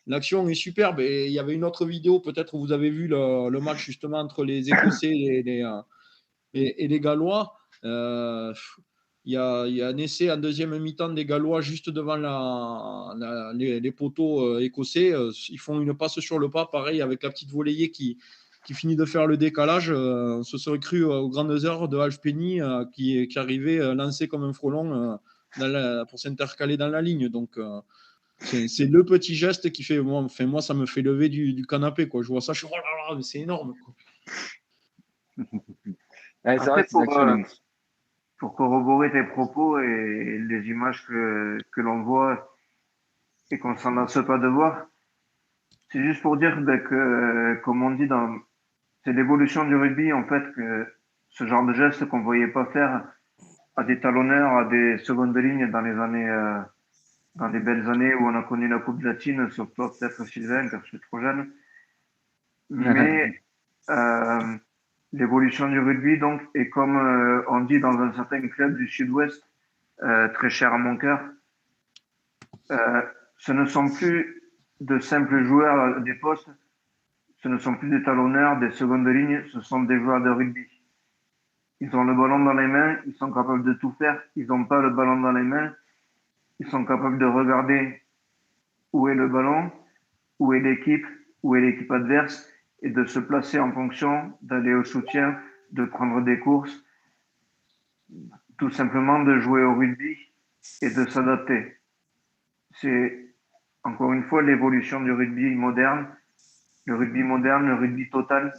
L'action est superbe. Et il y avait une autre vidéo, peut-être vous avez vu le match justement entre les Écossais et les Gallois. Il y a un essai en deuxième mi-temps des Gallois juste devant les poteaux écossais. Ils font une passe sur le pas, pareil, avec la petite volée qui finit de faire le décalage. On se serait cru aux grandes heures de Halfpenny qui arrivait lancé comme un frelon pour s'intercaler dans la ligne. Donc, c'est le petit geste qui fait. Moi, ça me fait lever du canapé. Quoi. Je vois ça, je suis oh là là, mais c'est énorme. Quoi. Ouais, c'est vrai Après, que ces actions, pour corroborer tes propos et les images que l'on voit et qu'on s'en lasse pas de voir, c'est juste pour dire que, comme on dit, c'est l'évolution du rugby, en fait, que ce genre de geste qu'on voyait pas faire à des talonneurs, à des secondes lignes dans les belles années où on a connu la Coupe latine, sur toi peut-être Sylvain, car je suis trop jeune. Mais euh, l'évolution du rugby, donc, et comme on dit dans un certain club du Sud-Ouest, très cher à mon cœur, euh, ce ne sont plus de simples joueurs des postes, ce ne sont plus des talonneurs, des secondes lignes, ce sont des joueurs de rugby. Ils ont le ballon dans les mains, ils sont capables de tout faire, ils n'ont pas le ballon dans les mains, ils sont capables de regarder où est le ballon, où est l'équipe adverse, et de se placer en fonction, d'aller au soutien, de prendre des courses, tout simplement de jouer au rugby et de s'adapter. C'est encore une fois l'évolution du rugby moderne, le rugby total,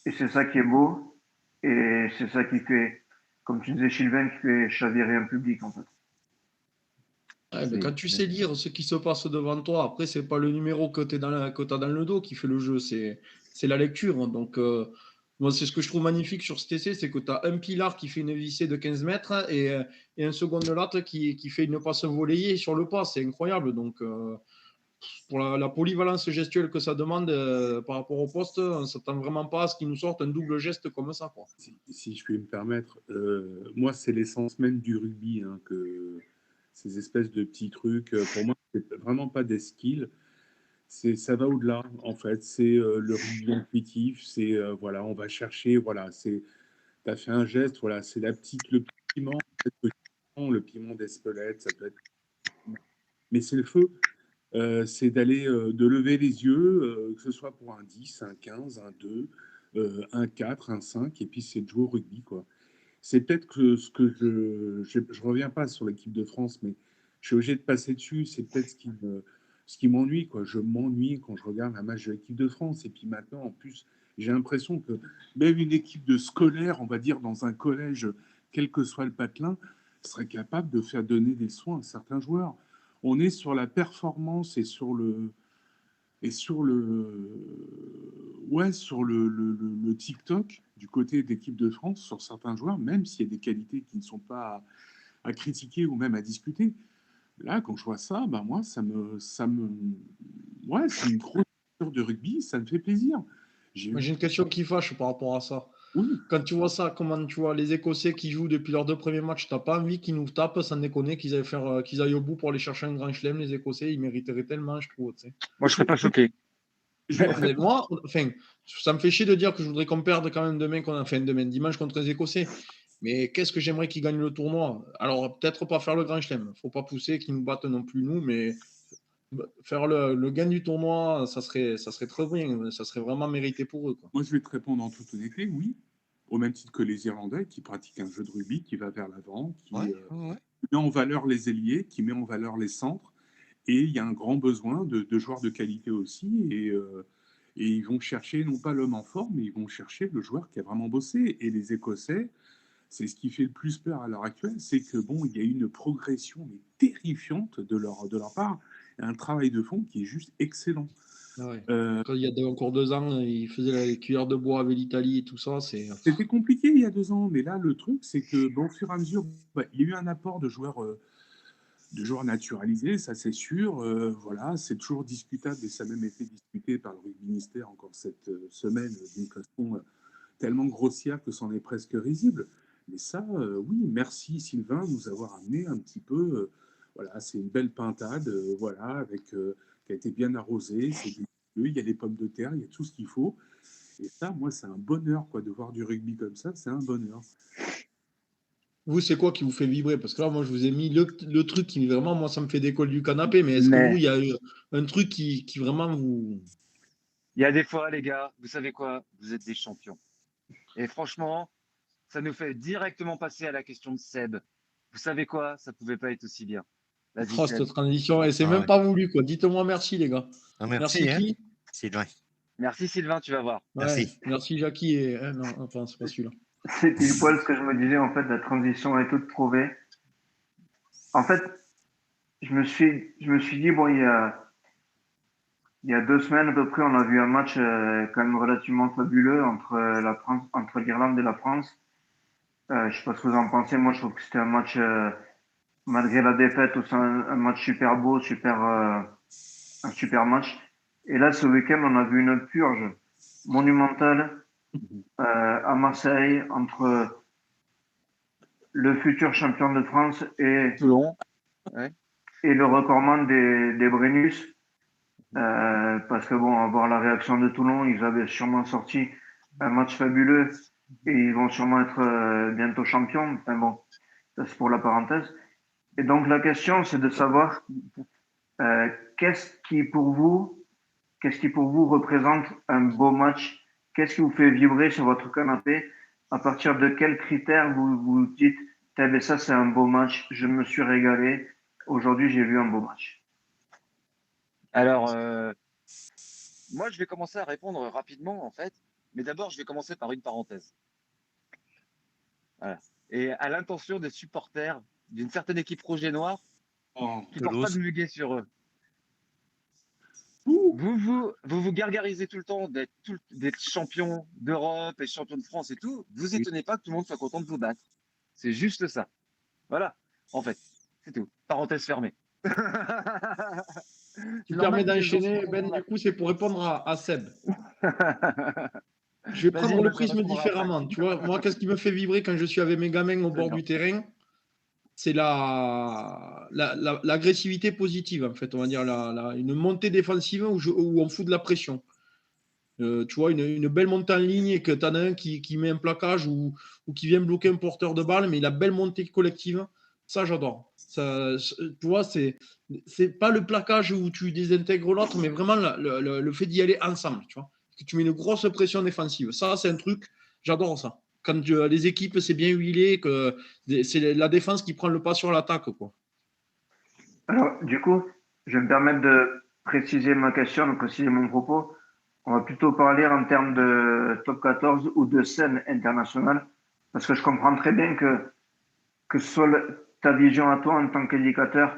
et c'est ça qui est beau, et c'est ça qui fait, comme tu disais Sylvain, qui fait chavirer un public en fait. Ouais, mais quand tu sais lire ce qui se passe devant toi, après, c'est pas le numéro que tu as dans le dos qui fait le jeu, c'est la lecture. Donc, moi, c'est ce que je trouve magnifique sur cet essai, c'est que tu as un pilar qui fait une vissée de 15 mètres et un second de latte qui fait une passe volée sur le pas. C'est incroyable. Donc, pour la polyvalence gestuelle que ça demande par rapport au poste, on ne s'attend vraiment pas à ce qu'ils nous sortent un double geste comme ça. Quoi. Si je puis me permettre, moi, c'est l'essence même du rugby, hein, que ces espèces de petits trucs, pour moi, c'est vraiment pas des skills. Ça va au-delà, en fait. C'est le rugby intuitif. C'est, voilà, on va chercher, voilà, tu as fait un geste, voilà, c'est le piment, le piment d'Espelette, ça peut être. Mais c'est le feu. C'est de lever les yeux, que ce soit pour un 10, un 15, un 2, un 4, un 5, et puis c'est de jouer au rugby, quoi. C'est peut-être que ce que je reviens pas sur l'équipe de France, mais je suis obligé de passer dessus. C'est peut-être ce qui m'ennuie, quoi. Je m'ennuie quand je regarde un match de l'équipe de France. Et puis maintenant, en plus, j'ai l'impression que même une équipe de scolaire, on va dire dans un collège, quel que soit le patelin, serait capable de faire donner des soins à certains joueurs. On est sur la performance et sur le TikTok du côté d'équipe de France sur certains joueurs, même s'il y a des qualités qui ne sont pas à critiquer ou même à discuter. Là, quand je vois ça, bah moi, ouais, c'est une grosse culture de rugby, ça me fait plaisir. Moi, j'ai une question qui fâche par rapport à ça. Oui, Quand tu vois ça, comment tu vois les Écossais qui jouent depuis leurs 2 premiers matchs, t'as pas envie qu'ils nous tapent sans déconner, qu'ils aillent au bout pour aller chercher un grand chelem, les Écossais, ils mériteraient tellement, je trouve. Tu sais. moi, je serais pas choqué. Mais moi, enfin, ça me fait chier de dire que je voudrais qu'on perde quand même demain, dimanche contre les Écossais. Mais qu'est-ce que j'aimerais qu'ils gagnent le tournoi. Alors, peut-être pas faire le grand chelem. Faut pas pousser qu'ils nous battent non plus, nous, mais faire le gain du tournoi, ça serait très bien. Ça serait vraiment mérité pour eux. Quoi. moi, je vais te répondre en toute honnêteté, oui. Au même titre que les Irlandais qui pratiquent un jeu de rugby qui va vers l'avant, qui Ouais, ouais. met en valeur les ailiers, qui met en valeur les centres Et il y a un grand besoin de joueurs de qualité aussi. Et ils vont chercher non pas l'homme en forme, mais ils vont chercher le joueur qui a vraiment bossé. Et les Écossais, c'est ce qui fait le plus peur à l'heure actuelle, c'est que bon, il y a une progression mais terrifiante de leur part, et un travail de fond qui est juste excellent. Ah ouais. Euh, Quand il y a encore 2 ans, ils faisaient les cuillères de bois avec l'Italie et tout ça. C'était compliqué il y a 2 ans, mais là le truc c'est que bon, au fur et à mesure, il y a eu un apport de joueurs naturalisés, ça c'est sûr. Voilà, c'est toujours discutable et ça a même été discuté par le rugby ministère encore cette semaine d'une façon tellement grossière que c'en est presque risible. Mais ça, oui, merci Sylvain de nous avoir amené un petit peu. Voilà, c'est une belle pintade, voilà, qui a été bien arrosée. C'est délicieux, il y a des pommes de terre, il y a tout ce qu'il faut. Et ça, moi, c'est un bonheur, quoi, de voir du rugby comme ça, c'est un bonheur. Vous, c'est quoi qui vous fait vibrer? Parce que là, moi, je vous ai mis le truc qui vraiment, moi, ça me fait décoller du canapé. Mais est-ce que vous, Mais il y a eu un truc qui vraiment vous. il y a des fois, les gars, vous savez quoi? Vous êtes des champions. Et franchement, ça nous fait directement passer à la question de Seb. Vous savez quoi? Ça pouvait pas être aussi bien. Vas-y, Oh, Seb. cette transition, et c'est Ah même ouais. pas voulu, quoi. Dites-moi merci, les gars. Ah, Merci merci, hein, qui? Sylvain. Merci, Sylvain, tu vas voir. Ouais, Merci. merci Jackie. Et... non, enfin, c'est pas celui-là. C'est pile poil ce que je me disais, en fait, la transition est toute trouvée. En fait, je me suis dit, bon, il y a 2 semaines à peu près, on a vu un match quand même relativement fabuleux entre l'Irlande et la France. Je sais pas ce que vous en pensez. Moi, je trouve que c'était un match, malgré la défaite, c'est un match super beau, un super match. Et là, ce week-end, on a vu une purge monumentale à Marseille entre le futur champion de France Toulon. Ouais. et le recordman des Brennus. Parce que bon, à voir la réaction de Toulon, ils avaient sûrement sorti un match fabuleux et ils vont sûrement être bientôt champions. Enfin bon, ça c'est pour la parenthèse. Et donc la question, c'est de savoir euh, qu'est-ce qui pour vous, qu'est-ce qui pour vous représente un beau match? Qu'est-ce qui vous fait vibrer sur votre canapé? À partir de quels critères vous vous dites, eh ben ça c'est un beau match, je me suis régalé. Aujourd'hui, j'ai vu un beau match. Alors, moi, je vais commencer à répondre rapidement, en fait. Mais d'abord, je vais commencer par une parenthèse. Voilà. Et à l'intention des supporters d'une certaine équipe rouge et noire Oh, qui ne porte pas de Toulouse. muguet sur eux. ouh, Vous gargarisez tout le temps d'être champion d'Europe et champion de France et tout. Vous oui. étonnez pas que tout le monde soit content de vous battre. C'est juste ça. Voilà. En fait, c'est tout. Parenthèse fermée. Tu C'est permets normal que les gens soient d'enchaîner, contents de Ben, vous du battre. coup, c'est pour répondre à Seb. Je vais Vas-y, prendre moi le je vais prisme répondre après. différemment. Tu vois, moi, qu'est-ce qui me fait vibrer quand je suis avec mes gamins au bord D'accord. du terrain? C'est l'agressivité positive, en fait, on va dire, une montée défensive où on fout de la pression. Tu vois, une belle montée en ligne et que tu en as un qui met un plaquage ou qui vient bloquer un porteur de balle, mais la belle montée collective, ça, j'adore. Ça, tu vois, c'est pas le plaquage où tu désintègres l'autre, mais vraiment le fait d'y aller ensemble, tu vois. Que tu mets une grosse pression défensive. Ça, c'est un truc, j'adore ça. Quand les équipes, c'est bien huilé, que c'est la défense qui prend le pas sur l'attaque, quoi. Alors, du coup, je vais me permettre de préciser ma question, de préciser mon propos. On va plutôt parler en termes de top 14 ou de scène internationale, parce que je comprends très bien que ce soit ta vision à toi en tant qu'éducateur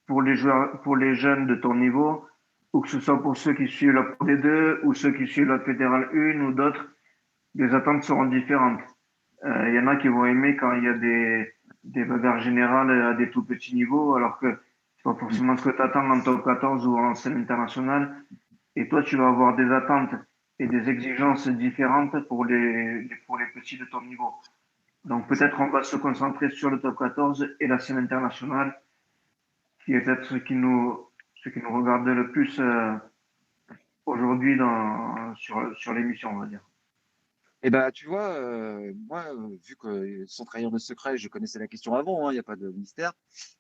pour les joueurs, pour les jeunes de ton niveau, ou que ce soit pour ceux qui suivent la Pro D2 ou ceux qui suivent la Fédérale 1 ou d'autres, les attentes seront différentes. Il y en a qui vont aimer quand il y a des bagarres générales à des tout petits niveaux, alors que c'est pas Mm. forcément ce que tu attends en top 14 ou en scène internationale. Et toi, tu vas avoir des attentes et des exigences différentes pour les petits de ton niveau. Donc C'est ça. peut-être on va se concentrer sur le top 14 et la scène internationale, qui est peut-être ce qui nous regarde le plus aujourd'hui sur l'émission, on va dire. Et ben, tu vois, moi, vu que sans trahir de secret, je connaissais la question avant, il n'y a pas de mystère.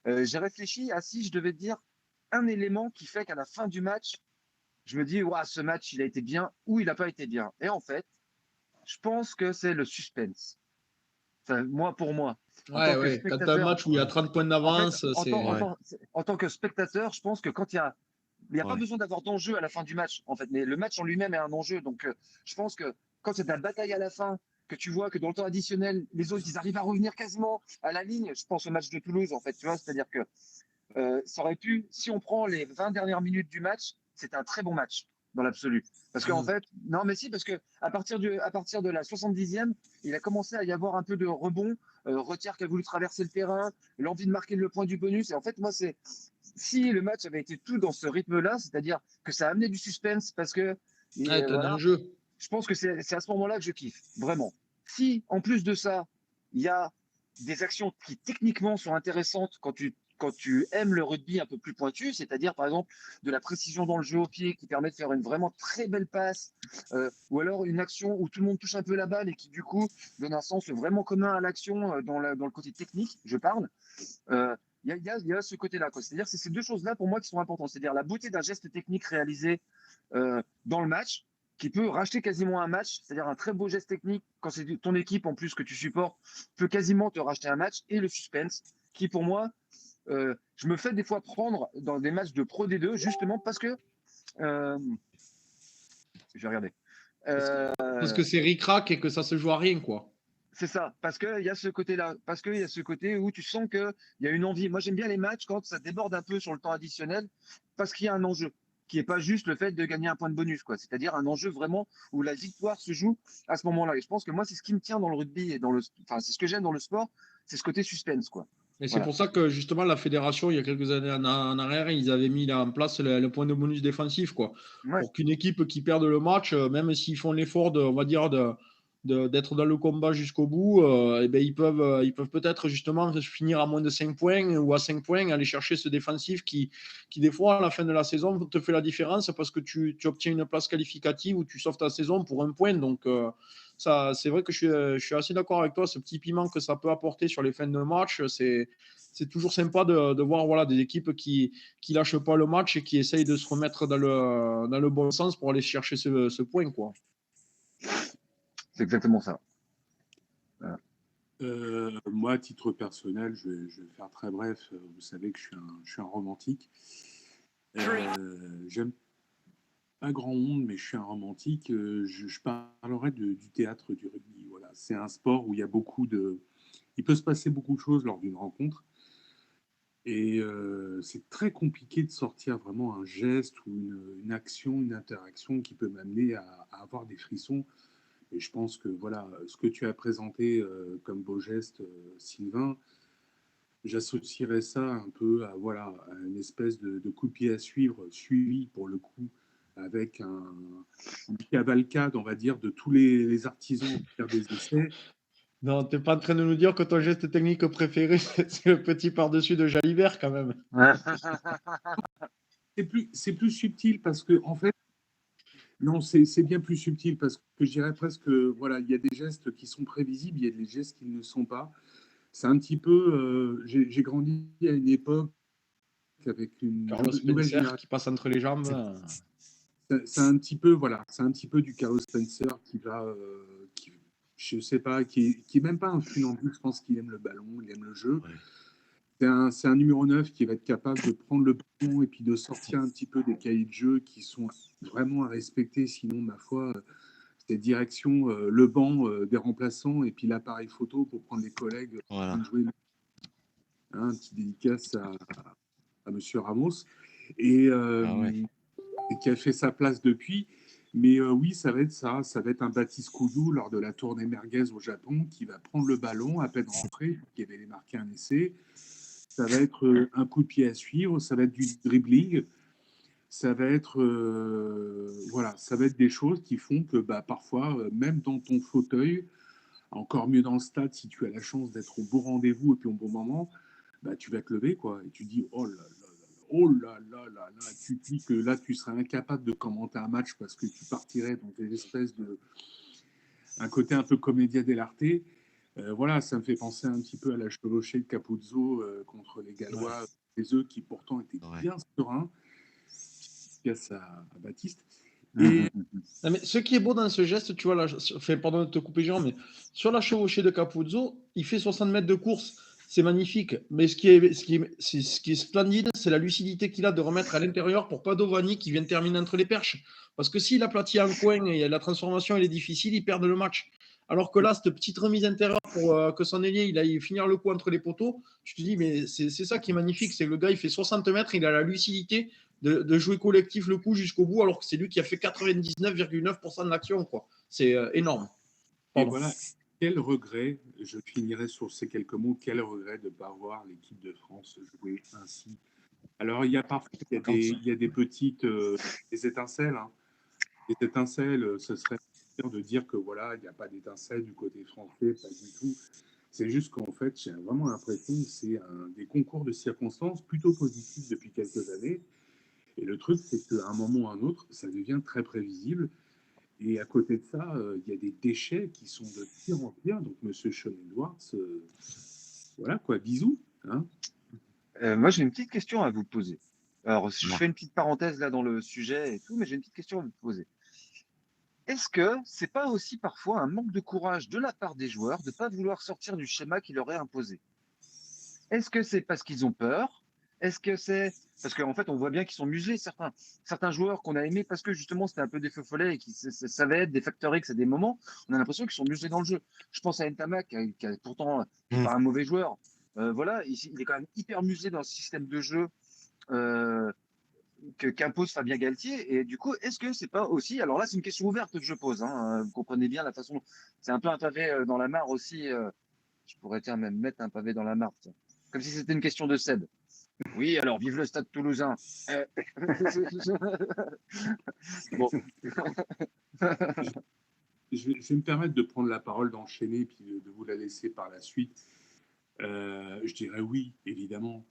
J'ai réfléchi à si je devais dire un élément qui fait qu'à la fin du match, je me dis, ouah, ce match, il a été bien ou il n'a pas été bien. Et en fait, je pense que c'est le suspense. Enfin, moi, pour moi. En tant que Ouais. Quand tu as un spectateur, match où il y a 30 points en fait, d'avance, c'est. en tant que spectateur, je pense que quand il n'y a pas Ouais. besoin d'avoir d'enjeu à la fin du match, en fait, mais le match en lui-même est un enjeu. Donc, je pense que quand c'est de la bataille à la fin, que tu vois que dans le temps additionnel, les autres, ils arrivent à revenir quasiment à la ligne. Je pense au match de Toulouse, en fait, tu vois, c'est-à-dire que ça aurait pu, si on prend les 20 dernières minutes du match, c'était un très bon match dans l'absolu. Parce qu'en fait, non, mais si, parce que à partir de la 70e, il a commencé à y avoir un peu de rebond, Retière qui a voulu traverser le terrain, l'envie de marquer le point du bonus. Et en fait, moi, si le match avait été tout dans ce rythme-là, c'est-à-dire que ça a amené du suspense parce que, Ouais, t'as voilà, d'enjeu. je pense que c'est à ce moment-là que je kiffe, vraiment. Si, en plus de ça, il y a des actions qui techniquement sont intéressantes quand tu aimes le rugby un peu plus pointu, c'est-à-dire par exemple de la précision dans le jeu au pied qui permet de faire une vraiment très belle passe, ou alors une action où tout le monde touche un peu la balle et qui du coup donne un sens vraiment commun à l'action dans le côté technique, je parle. Il y a ce côté-là. C'est-à-dire que c'est ces deux choses-là pour moi qui sont importantes. C'est-à-dire la beauté d'un geste technique réalisé dans le match qui peut racheter quasiment un match, c'est-à-dire un très beau geste technique quand c'est ton équipe en plus que tu supportes peut quasiment te racheter un match et le suspense qui pour moi je me fais des fois prendre dans des matchs de Pro D2 justement parce que je vais regarder. Parce que c'est ric-rac et que ça se joue à rien, quoi. C'est ça, parce qu'il y a ce côté-là, parce qu'il y a ce côté où tu sens qu'il y a une envie. Moi, j'aime bien les matchs quand ça déborde un peu sur le temps additionnel, parce qu'il y a un enjeu, qui n'est pas juste le fait de gagner un point de bonus, quoi. C'est-à-dire un enjeu vraiment où la victoire se joue à ce moment-là. Et je pense que moi, c'est ce qui me tient dans le rugby et enfin, c'est ce que j'aime dans le sport, c'est ce côté suspense, quoi. Et c'est Voilà. pour ça que justement la fédération, il y a quelques années en arrière, ils avaient mis en place le point de bonus défensif, quoi. Ouais. Pour qu'une équipe qui perde le match, même s'ils font l'effort on va dire, d'être dans le combat jusqu'au bout, eh ben, ils peuvent peut-être justement finir à moins de 5 points ou à 5 points, aller chercher ce défensif qui des fois, à la fin de la saison, te fait la différence parce que tu obtiens une place qualificative ou tu sauves ta saison pour un point. Donc, ça, c'est vrai que je suis assez d'accord avec toi. Ce petit piment que ça peut apporter sur les fins de match, c'est toujours sympa de voir voilà, des équipes qui lâchent pas le match et qui essayent de se remettre dans le bon sens pour aller chercher ce point, quoi. C'est exactement ça. Voilà. Moi, à titre personnel, je vais faire très bref. Vous savez que je suis un romantique. J'aime pas grand monde, mais je suis un romantique. Je parlerai du théâtre du rugby. Voilà. C'est un sport où il y a il peut se passer beaucoup de choses lors d'une rencontre. Et c'est très compliqué de sortir vraiment un geste ou une action, une interaction qui peut m'amener à avoir des frissons. Et je pense que voilà, ce que tu as présenté comme beau geste, Sylvain, j'associerais ça un peu à, voilà, à une espèce de coup de pied à suivre, suivi pour le coup, avec une cavalcade, on va dire, de tous les artisans qui font des essais. Non, t'es pas en train de nous dire que ton geste technique préféré, c'est le petit par-dessus de Jalibert, quand même. C'est plus subtil parce que, en fait, non, c'est bien plus subtil parce que je dirais presque, voilà, il y a des gestes qui sont prévisibles, il y a des gestes qui ne le sont pas. C'est un petit peu, j'ai grandi à une époque avec une Carlos nouvelle Spencer génération. qui passe entre les jambes. C'est un petit peu, voilà, c'est un petit peu du Carlos Spencer je sais pas, qui est même pas un funambule, je pense qu'il aime le ballon, il aime le jeu. Ouais. C'est un numéro 9 qui va être capable de prendre le ballon et puis de sortir un petit peu des cahiers de jeu qui sont vraiment à respecter, sinon, ma foi, c'est direction le banc des remplaçants et puis l'appareil photo pour prendre les collègues Voilà. jouer. Un petit dédicace à Monsieur Ramos. Et, Ah ouais. et qui a fait sa place depuis. Mais oui, ça va être ça. Ça va être un Baptiste Couillou lors de la tournée merguez au Japon qui va prendre le ballon à peine rentré, qui avait marqué un essai. Ça va être un coup de pied à suivre. Ça va être du dribbling. Ça va être voilà, ça va être des choses qui font que bah, parfois, même dans ton fauteuil, encore mieux dans le stade, si tu as la chance d'être au bon rendez-vous et puis au bon moment, bah, tu vas te lever quoi, et tu dis oh là là, oh là là là là, tu te dis que là tu serais incapable de commenter un match parce que tu partirais dans des espèces de un côté un peu comédia dell'arte. Voilà, ça me fait penser un petit peu à la chevauchée de Capuzzo contre les Gallois, les œufs qui pourtant étaient bien sereins, casse à Baptiste. Et Non, mais ce qui est beau dans ce geste, tu vois, là, pardon de te couper, Jean, mais sur la chevauchée de Capuzzo, il fait 60 mètres de course. C'est magnifique. Mais ce qui est splendide, c'est la lucidité qu'il a de remettre à l'intérieur pour Padovani qui vient terminer entre les perches. Parce que s'il aplatit un coin et la transformation elle est difficile, ils perdent le match. Alors que là, cette petite remise intérieure pour que son ailier il aille finir le coup entre les poteaux, tu te dis, mais c'est ça qui est magnifique. C'est que le gars, il fait 60 mètres, il a la lucidité de jouer collectif le coup jusqu'au bout, alors que c'est lui qui a fait 99,9% de l'action. C'est énorme. Et voilà, quel regret, je finirai sur ces quelques mots, quel regret de ne pas voir l'équipe de France jouer ainsi. Alors, il y a parfois il y a des petites des étincelles. Hein. Des étincelles, ce serait bien de dire que voilà, il n'y a pas d'étincelles du côté français, pas du tout. C'est juste qu'en fait, j'ai vraiment l'impression que c'est des concours de circonstances plutôt positifs depuis quelques années. Et le truc, c'est qu'à un moment ou à un autre, ça devient très prévisible. Et à côté de ça, il y a des déchets qui sont de pire en pire. Donc, monsieur Sean Edwards, voilà quoi, bisous. Hein. Moi, j'ai une petite question à vous poser. Alors, je fais une petite parenthèse là dans le sujet et tout, mais j'ai une petite question à vous poser. Est-ce que c'est pas aussi parfois un manque de courage de la part des joueurs de ne pas vouloir sortir du schéma qui leur est imposé? Est-ce que c'est parce qu'ils ont peur? Est-ce que c'est parce qu'en fait, on voit bien qu'ils sont muselés, certains joueurs qu'on a aimés parce que justement c'était un peu des feux follets et qui savaient être des facteurs X à des moments, on a l'impression qu'ils sont muselés dans le jeu. Je pense à Ntamak, qui a pourtant qui n'est pas un mauvais joueur. Voilà, il est quand même hyper muselé dans le système de jeu qu'impose Fabien Galtier. Et du coup, est-ce que c'est pas aussi, alors là c'est une question ouverte que je pose, hein, vous comprenez bien la façon, c'est un peu un pavé dans la mare aussi, je pourrais même mettre un pavé dans la mare, tiens. Comme si c'était une question de Seb. Oui, alors vive le Stade Toulousain. Bon. Je vais me permettre de prendre la parole, d'enchaîner, puis de vous la laisser par la suite. Je dirais oui, évidemment.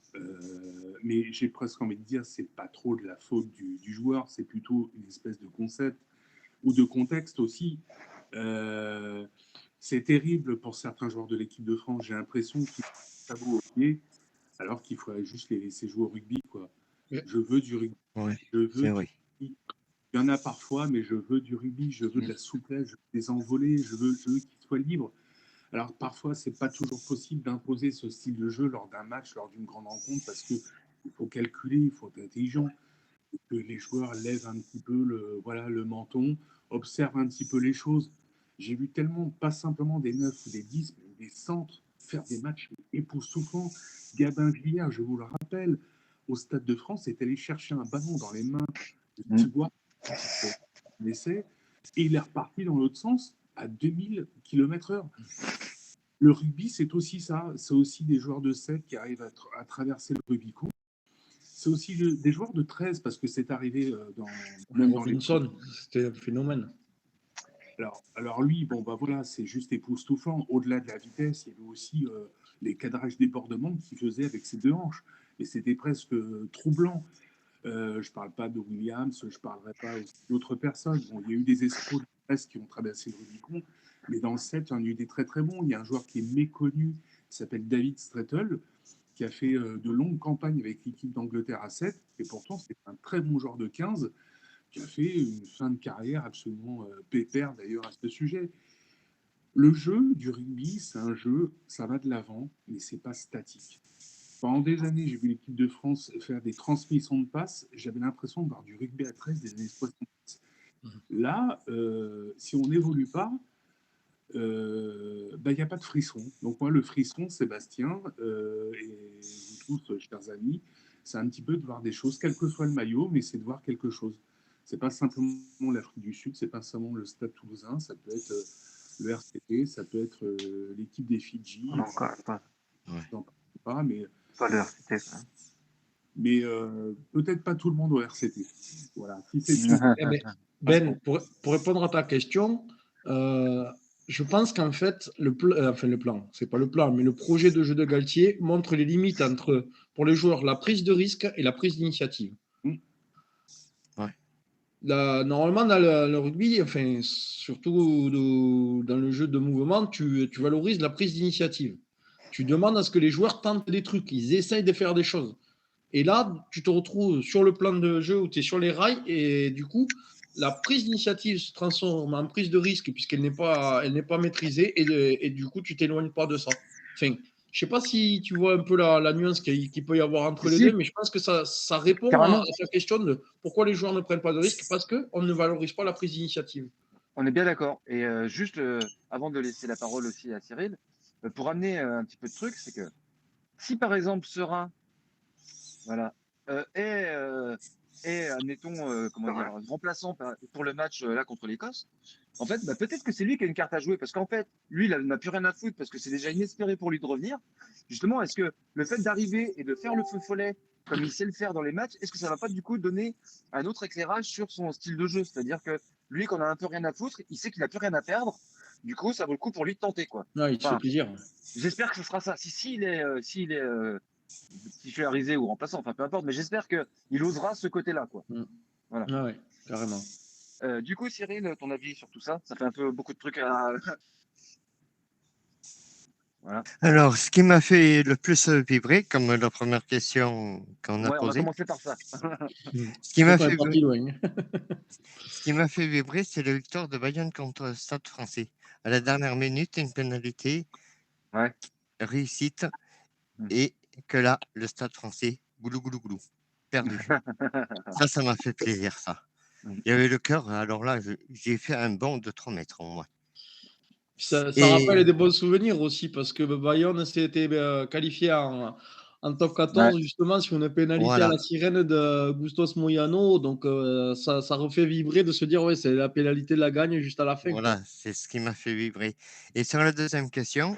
Mais j'ai presque envie de dire, c'est pas trop de la faute du joueur, c'est plutôt une espèce de concept ou de contexte aussi. C'est terrible pour certains joueurs de l'équipe de France. J'ai l'impression qu'ils ont au pied, alors qu'il faudrait juste les laisser jouer au rugby, quoi. Je veux du rugby. Ouais, je veux du vrai. rugby. Il y en a parfois, mais je veux du rugby, je veux de la souplesse, je veux des envolées, je veux qu'ils soient libres. Alors parfois, c'est pas toujours possible d'imposer ce style de jeu lors d'un match, lors d'une grande rencontre, parce qu'il faut calculer, il faut être intelligent, que les joueurs lèvent un petit peu le menton, observent un petit peu les choses. J'ai vu tellement, pas simplement des 9 ou des 10, mais des centres faire des matchs époustouflants. Gabin Villiers, je vous le rappelle, au Stade de France, est allé chercher un ballon dans les mains de Thibaut, l'essai, et il est reparti dans l'autre sens à 2000 km/h. Le rugby, c'est aussi ça. C'est aussi des joueurs de 7 qui arrivent à traverser le Rubicon. C'est aussi des joueurs de 13, parce que c'est arrivé même dans les... C'était un phénomène. Alors lui, bon, bah voilà, c'est juste époustouflant. Au-delà de la vitesse, il y avait aussi les cadrages débordements qu'il faisait avec ses deux hanches. Et c'était presque troublant. Je ne parle pas de Williams, je ne parlerai pas aussi d'autres personnes. Bon, il y a eu des escrocs de presse qui ont traversé le Rubicon, mais dans le 7, il y en a eu des très très bons. Il y a un joueur qui est méconnu, qui s'appelle David Strettle, qui a fait de longues campagnes avec l'équipe d'Angleterre à 7, et pourtant c'est un très bon joueur de 15, qui a fait une fin de carrière absolument pépère d'ailleurs à ce sujet. Le jeu du rugby, c'est un jeu, ça va de l'avant, mais c'est pas statique. Pendant des années, j'ai vu l'équipe de France faire des transmissions de passes. J'avais l'impression de voir du rugby à 13 des années 70. Là, si on n'évolue pas, il n'y a pas de frisson. Donc moi, le frisson, Sébastien, et vous tous, chers amis, c'est un petit peu de voir des choses, quel que soit le maillot, mais c'est de voir quelque chose. C'est pas simplement l'Afrique du Sud, c'est pas simplement le Stade Toulousain, ça peut être le RCT, ça peut être l'équipe des Fidji. Non, quand même pas. J'en parle pas, mais... Pas le RCT, quand même. Mais peut-être pas tout le monde au RCT. Voilà. Si c'est tout. Ben, pour répondre à ta question, je pense qu'en fait, le plan, c'est pas le plan, mais le projet de jeu de Galtier montre les limites entre, pour les joueurs, la prise de risque et la prise d'initiative. Normalement, dans le rugby, enfin, surtout dans le jeu de mouvement, tu valorises la prise d'initiative. Tu demandes à ce que les joueurs tentent des trucs, ils essayent de faire des choses. Et là, tu te retrouves sur le plan de jeu où tu es sur les rails et du coup, la prise d'initiative se transforme en prise de risque puisqu'elle n'est pas maîtrisée et du coup, tu t'éloignes pas de ça. Enfin, je sais pas si tu vois un peu la nuance qu'il peut y avoir entre les Si, deux, mais je pense que ça répond à carrément. ta question de pourquoi les joueurs ne prennent pas de risques parce qu'on ne valorise pas la prise d'initiative. On est bien d'accord. Et juste avant de laisser la parole aussi à Cyril, pour amener un petit peu de truc, c'est que si par exemple Serein, voilà, est, admettons, comment dire, remplaçant pour le match là contre l'Écosse, en fait, bah, peut-être que c'est lui qui a une carte à jouer parce qu'en fait, lui, il n'a plus rien à foutre parce que c'est déjà inespéré pour lui de revenir. Justement, est-ce que le fait d'arriver et de faire le feu follet comme il sait le faire dans les matchs, est-ce que ça va pas du coup donner un autre éclairage sur son style de jeu? C'est-à-dire que lui, quand on a un peu rien à foutre, il sait qu'il n'a plus rien à perdre. Du coup, ça vaut le coup pour lui de tenter, quoi. Non, il se fait Enfin, plaisir. j'espère que ce sera ça. S'il est titularisé ou remplaçant, enfin peu importe, mais j'espère qu'il osera ce côté-là, quoi. Voilà. Ah ouais, carrément. Du coup, Cyril, ton avis sur tout ça? Ça fait un peu beaucoup de trucs à. Voilà. Alors, ce qui m'a fait le plus vibrer, comme la première question qu'on a Ouais, on va posée, commencer par ça. ce qui m'a On est fait, parti loin. ce qui m'a fait vibrer, c'est la victoire de Bayern contre Stade français. À la dernière minute, une pénalité, Ouais. réussite, Mm. et que là, le Stade français, goulou, goulou, goulou, perdu. Ça m'a fait plaisir, ça. Mm. Il y avait le cœur, alors là, j'ai fait un bond de 3 mètres au moins. Ça Et rappelle des bons souvenirs aussi parce que Bayonne s'était qualifié en top Ouais. 14 justement sur une pénalité à voilà, la sirène de Bustos Moyano. Donc ça refait vibrer de se dire ouais, c'est la pénalité de la gagne juste à la fin, quoi. voilà, c'est ce qui m'a fait vibrer. Et sur la deuxième question,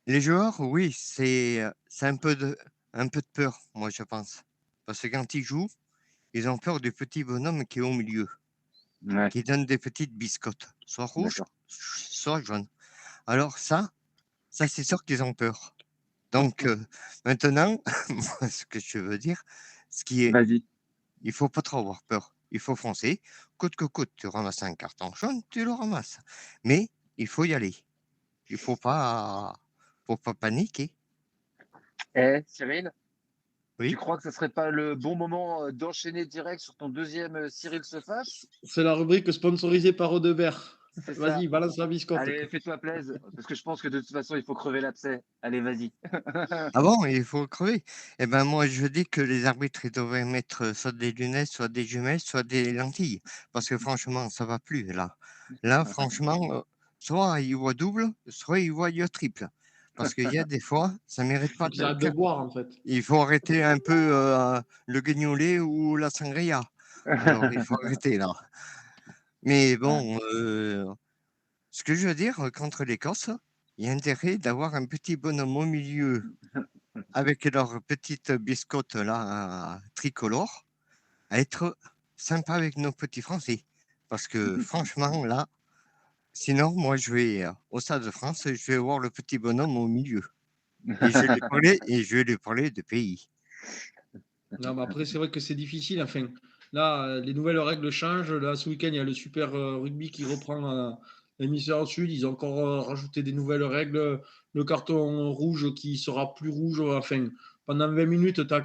les joueurs, oui, c'est un peu de peur, moi, je pense. Parce que quand ils jouent, ils ont peur du petit bonhomme qui est au milieu, Ouais. qui donne des petites biscottes, soit rouges, D'accord. soit jaunes. Alors ça c'est sûr qu'ils ont peur. Donc maintenant, moi, ce que je veux dire, ce qui est, Vas-y. il faut pas trop avoir peur. Il faut foncer. Coûte que coûte, tu ramasses un carton jaune, tu le ramasses. Mais il faut y aller. Il faut pas paniquer. Cyril, tu Oui. crois que ce serait pas le bon moment d'enchaîner direct sur ton deuxième Cyril se fâche? C'est la rubrique sponsorisée par Odebert. C'est ça. Vas-y, balance la biscotte, Allez, quoi. fais-toi plaisir, parce que je pense que de toute façon, il faut crever l'abcès. Allez, vas-y. Ah bon, il faut crever. Eh ben moi je dis que les arbitres ils devraient mettre soit des lunettes, soit des jumelles, soit des lentilles. Parce que franchement, ça va plus là. Là, franchement, soit ils voient double, soit ils voient triple. Parce qu'il y a des fois, ça mérite Faut pas qu'ils de. arrêtent de boire en fait. Il faut arrêter un peu le guignolé ou la sangria. Alors il faut arrêter là. Mais bon, ce que je veux dire contre l'Écosse, il y a intérêt d'avoir un petit bonhomme au milieu avec leurs petites biscottes là, tricolores, à être sympa avec nos petits Français. Parce que franchement, là, sinon, moi, je vais au Stade de France, je vais voir le petit bonhomme au milieu. Et je vais lui parler de pays. Non, mais après, c'est vrai que c'est difficile. Enfin, là, les nouvelles règles changent. Là, ce week-end, il y a le Super Rugby qui reprend l'hémisphère sud. Ils ont encore rajouté des nouvelles règles. Le carton rouge qui sera plus rouge. Enfin, pendant 20 minutes, tu as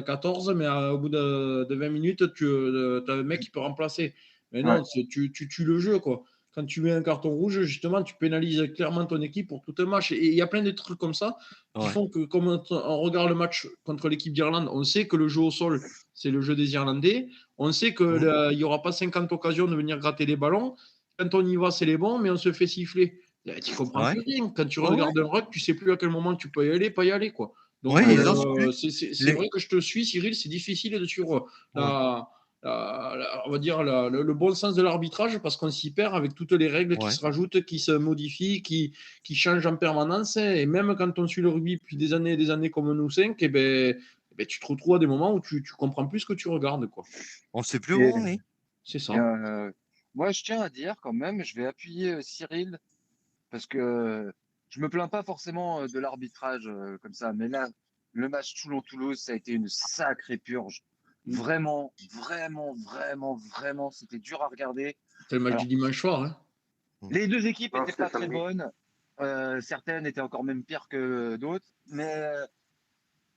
14, mais au bout de 20 minutes, tu as un mec qui peut remplacer. Mais Ouais. non, tu tues le jeu, quoi. Quand tu mets un carton rouge, justement, tu pénalises clairement ton équipe pour tout un match. Et il y a plein de trucs comme ça qui Ouais. font que, comme on regarde le match contre l'équipe d'Irlande, on sait que le jeu au sol, c'est le jeu des Irlandais. On sait qu'il n'y aura pas 50 occasions de venir gratter les ballons. Quand on y va, c'est les bons, mais on se fait siffler. Tu ne comprends Ouais. plus rien. Quand tu Ouais, ouais. regardes un ruck, tu ne sais plus à quel moment tu peux y aller, pas y aller, quoi. Donc, Ouais, ils ont plus. c'est Les... vrai que je te suis, Cyril, c'est difficile de suivre Ouais. on va dire le bon sens de l'arbitrage parce qu'on s'y perd avec toutes les règles qui Ouais. se rajoutent, qui se modifient, qui changent en permanence. Et même quand on suit le rugby depuis des années et des années comme nous cinq, tu te retrouves à des moments où tu comprends plus ce que tu regardes, quoi. On ne sait plus où Et, on est. C'est et, ça. moi, je tiens à dire quand même, je vais appuyer Cyril parce que je me plains pas forcément de l'arbitrage comme ça, mais là, le match Toulon-Toulouse, ça a été une sacrée purge. Vraiment, vraiment, vraiment, vraiment, c'était dur à regarder. C'est le match du Alors, dimanche soir. Hein. les deux équipes Non, n'étaient c'était pas très samedi. bonnes. Certaines étaient encore même pires que d'autres. Mais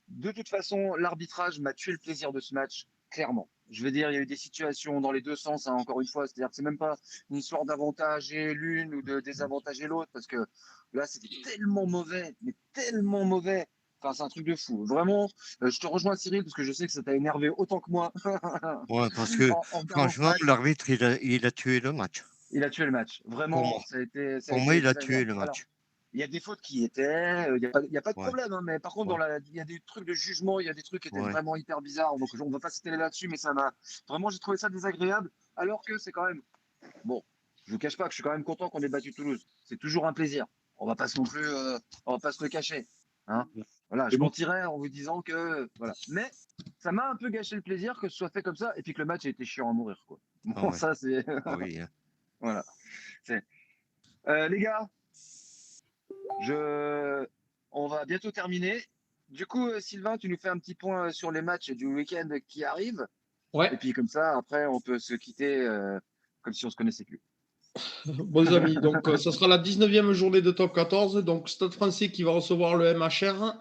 de toute façon, l'arbitrage m'a tué le plaisir de ce match. clairement. Je veux dire, il y a eu des situations dans les deux sens, hein, encore une fois. C'est-à-dire que c'est même pas une histoire d'avantager l'une ou de désavantager l'autre, parce que là, c'était tellement mauvais, mais tellement mauvais. Enfin, c'est un truc de fou. Vraiment, je te rejoins, Cyril, parce que je sais que ça t'a énervé autant que moi Ouais, parce que en regardant ce franchement, match. l'arbitre, il a tué le match. Il a tué le match. Pour Vraiment, moi. ça a Pour moi, été il a tué exagéré. le Alors, match. il y a des fautes qui étaient, il y a pas de Ouais. problème, hein, mais par contre, Ouais. il y a des trucs de jugement, il y a des trucs qui étaient Ouais. vraiment hyper bizarres. Donc, on va pas s'étaler là-dessus, mais vraiment, j'ai trouvé ça désagréable. Alors que c'est quand même, bon, je vous cache pas que je suis quand même content qu'on ait battu Toulouse. C'est toujours un plaisir. On va pas non plus, on va pas se le cacher, hein. Voilà, Et je bon. mentirais en vous disant que, voilà. Mais ça m'a un peu gâché le plaisir que ce soit fait comme ça et puis que le match ait été chiant à mourir, quoi. Ah Bon, ouais. ça, c'est, Ah oui. Hein. voilà. Les gars, on va bientôt terminer. Du coup, Sylvain, tu nous fais un petit point sur les matchs du week-end qui arrivent. Ouais, Et puis comme ça, après, on peut se quitter comme si on se connaissait plus. bons amis. Donc, ça sera la 19e journée de top 14. Donc, Stade Français qui va recevoir le MHR,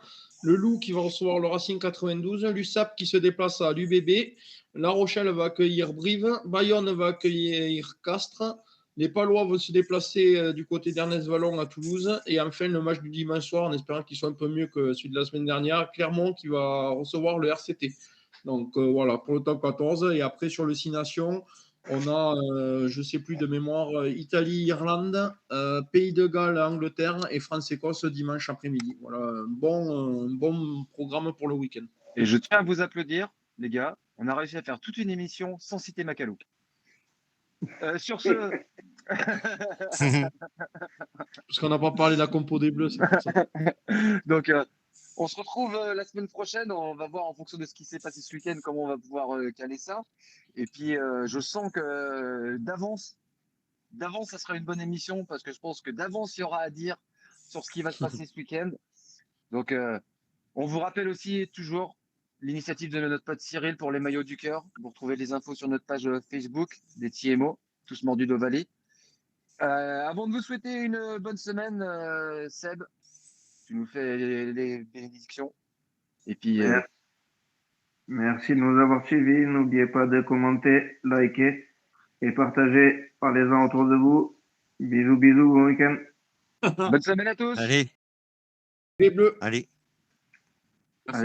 le Loup qui va recevoir le Racing 92, l'USAP qui se déplace à l'UBB, La Rochelle va accueillir Brive, Bayonne va accueillir Castres, les Palois vont se déplacer du côté d'Ernest Vallon à Toulouse, et enfin le match du dimanche soir, en espérant qu'il soit un peu mieux que celui de la semaine dernière, Clermont qui va recevoir le RCT. Donc voilà pour le top 14. Et après sur le 6 Nations, on a, je ne sais plus de mémoire, Italie, Irlande, Pays de Galles, Angleterre et France-Écosse dimanche après-midi. Voilà, un bon programme pour le week-end. Et je tiens à vous applaudir, les gars. On a réussi à faire toute une émission sans citer Macalouk. Sur ce, Parce qu'on n'a pas parlé de la compo des Bleus, c'est pour ça. donc, on se retrouve la semaine prochaine. On va voir en fonction de ce qui s'est passé ce week-end comment on va pouvoir caler ça. Et puis, je sens que d'avance, ça sera une bonne émission parce que je pense que d'avance, il y aura à dire sur ce qui va se passer ce week-end. Donc, on vous rappelle aussi toujours l'initiative de notre pote Cyril pour les maillots du cœur. Vous retrouvez les infos sur notre page Facebook des TMO, tous mordus d'Ovalie. Avant de vous souhaiter une bonne semaine, Seb, tu nous fais les bénédictions. Et puis, Merci de nous avoir suivis. N'oubliez pas de commenter, liker et partager. Parlez-en autour de vous. Bisous, bisous, bon week-end. bonne semaine à tous. Allez, Les Bleus. allez.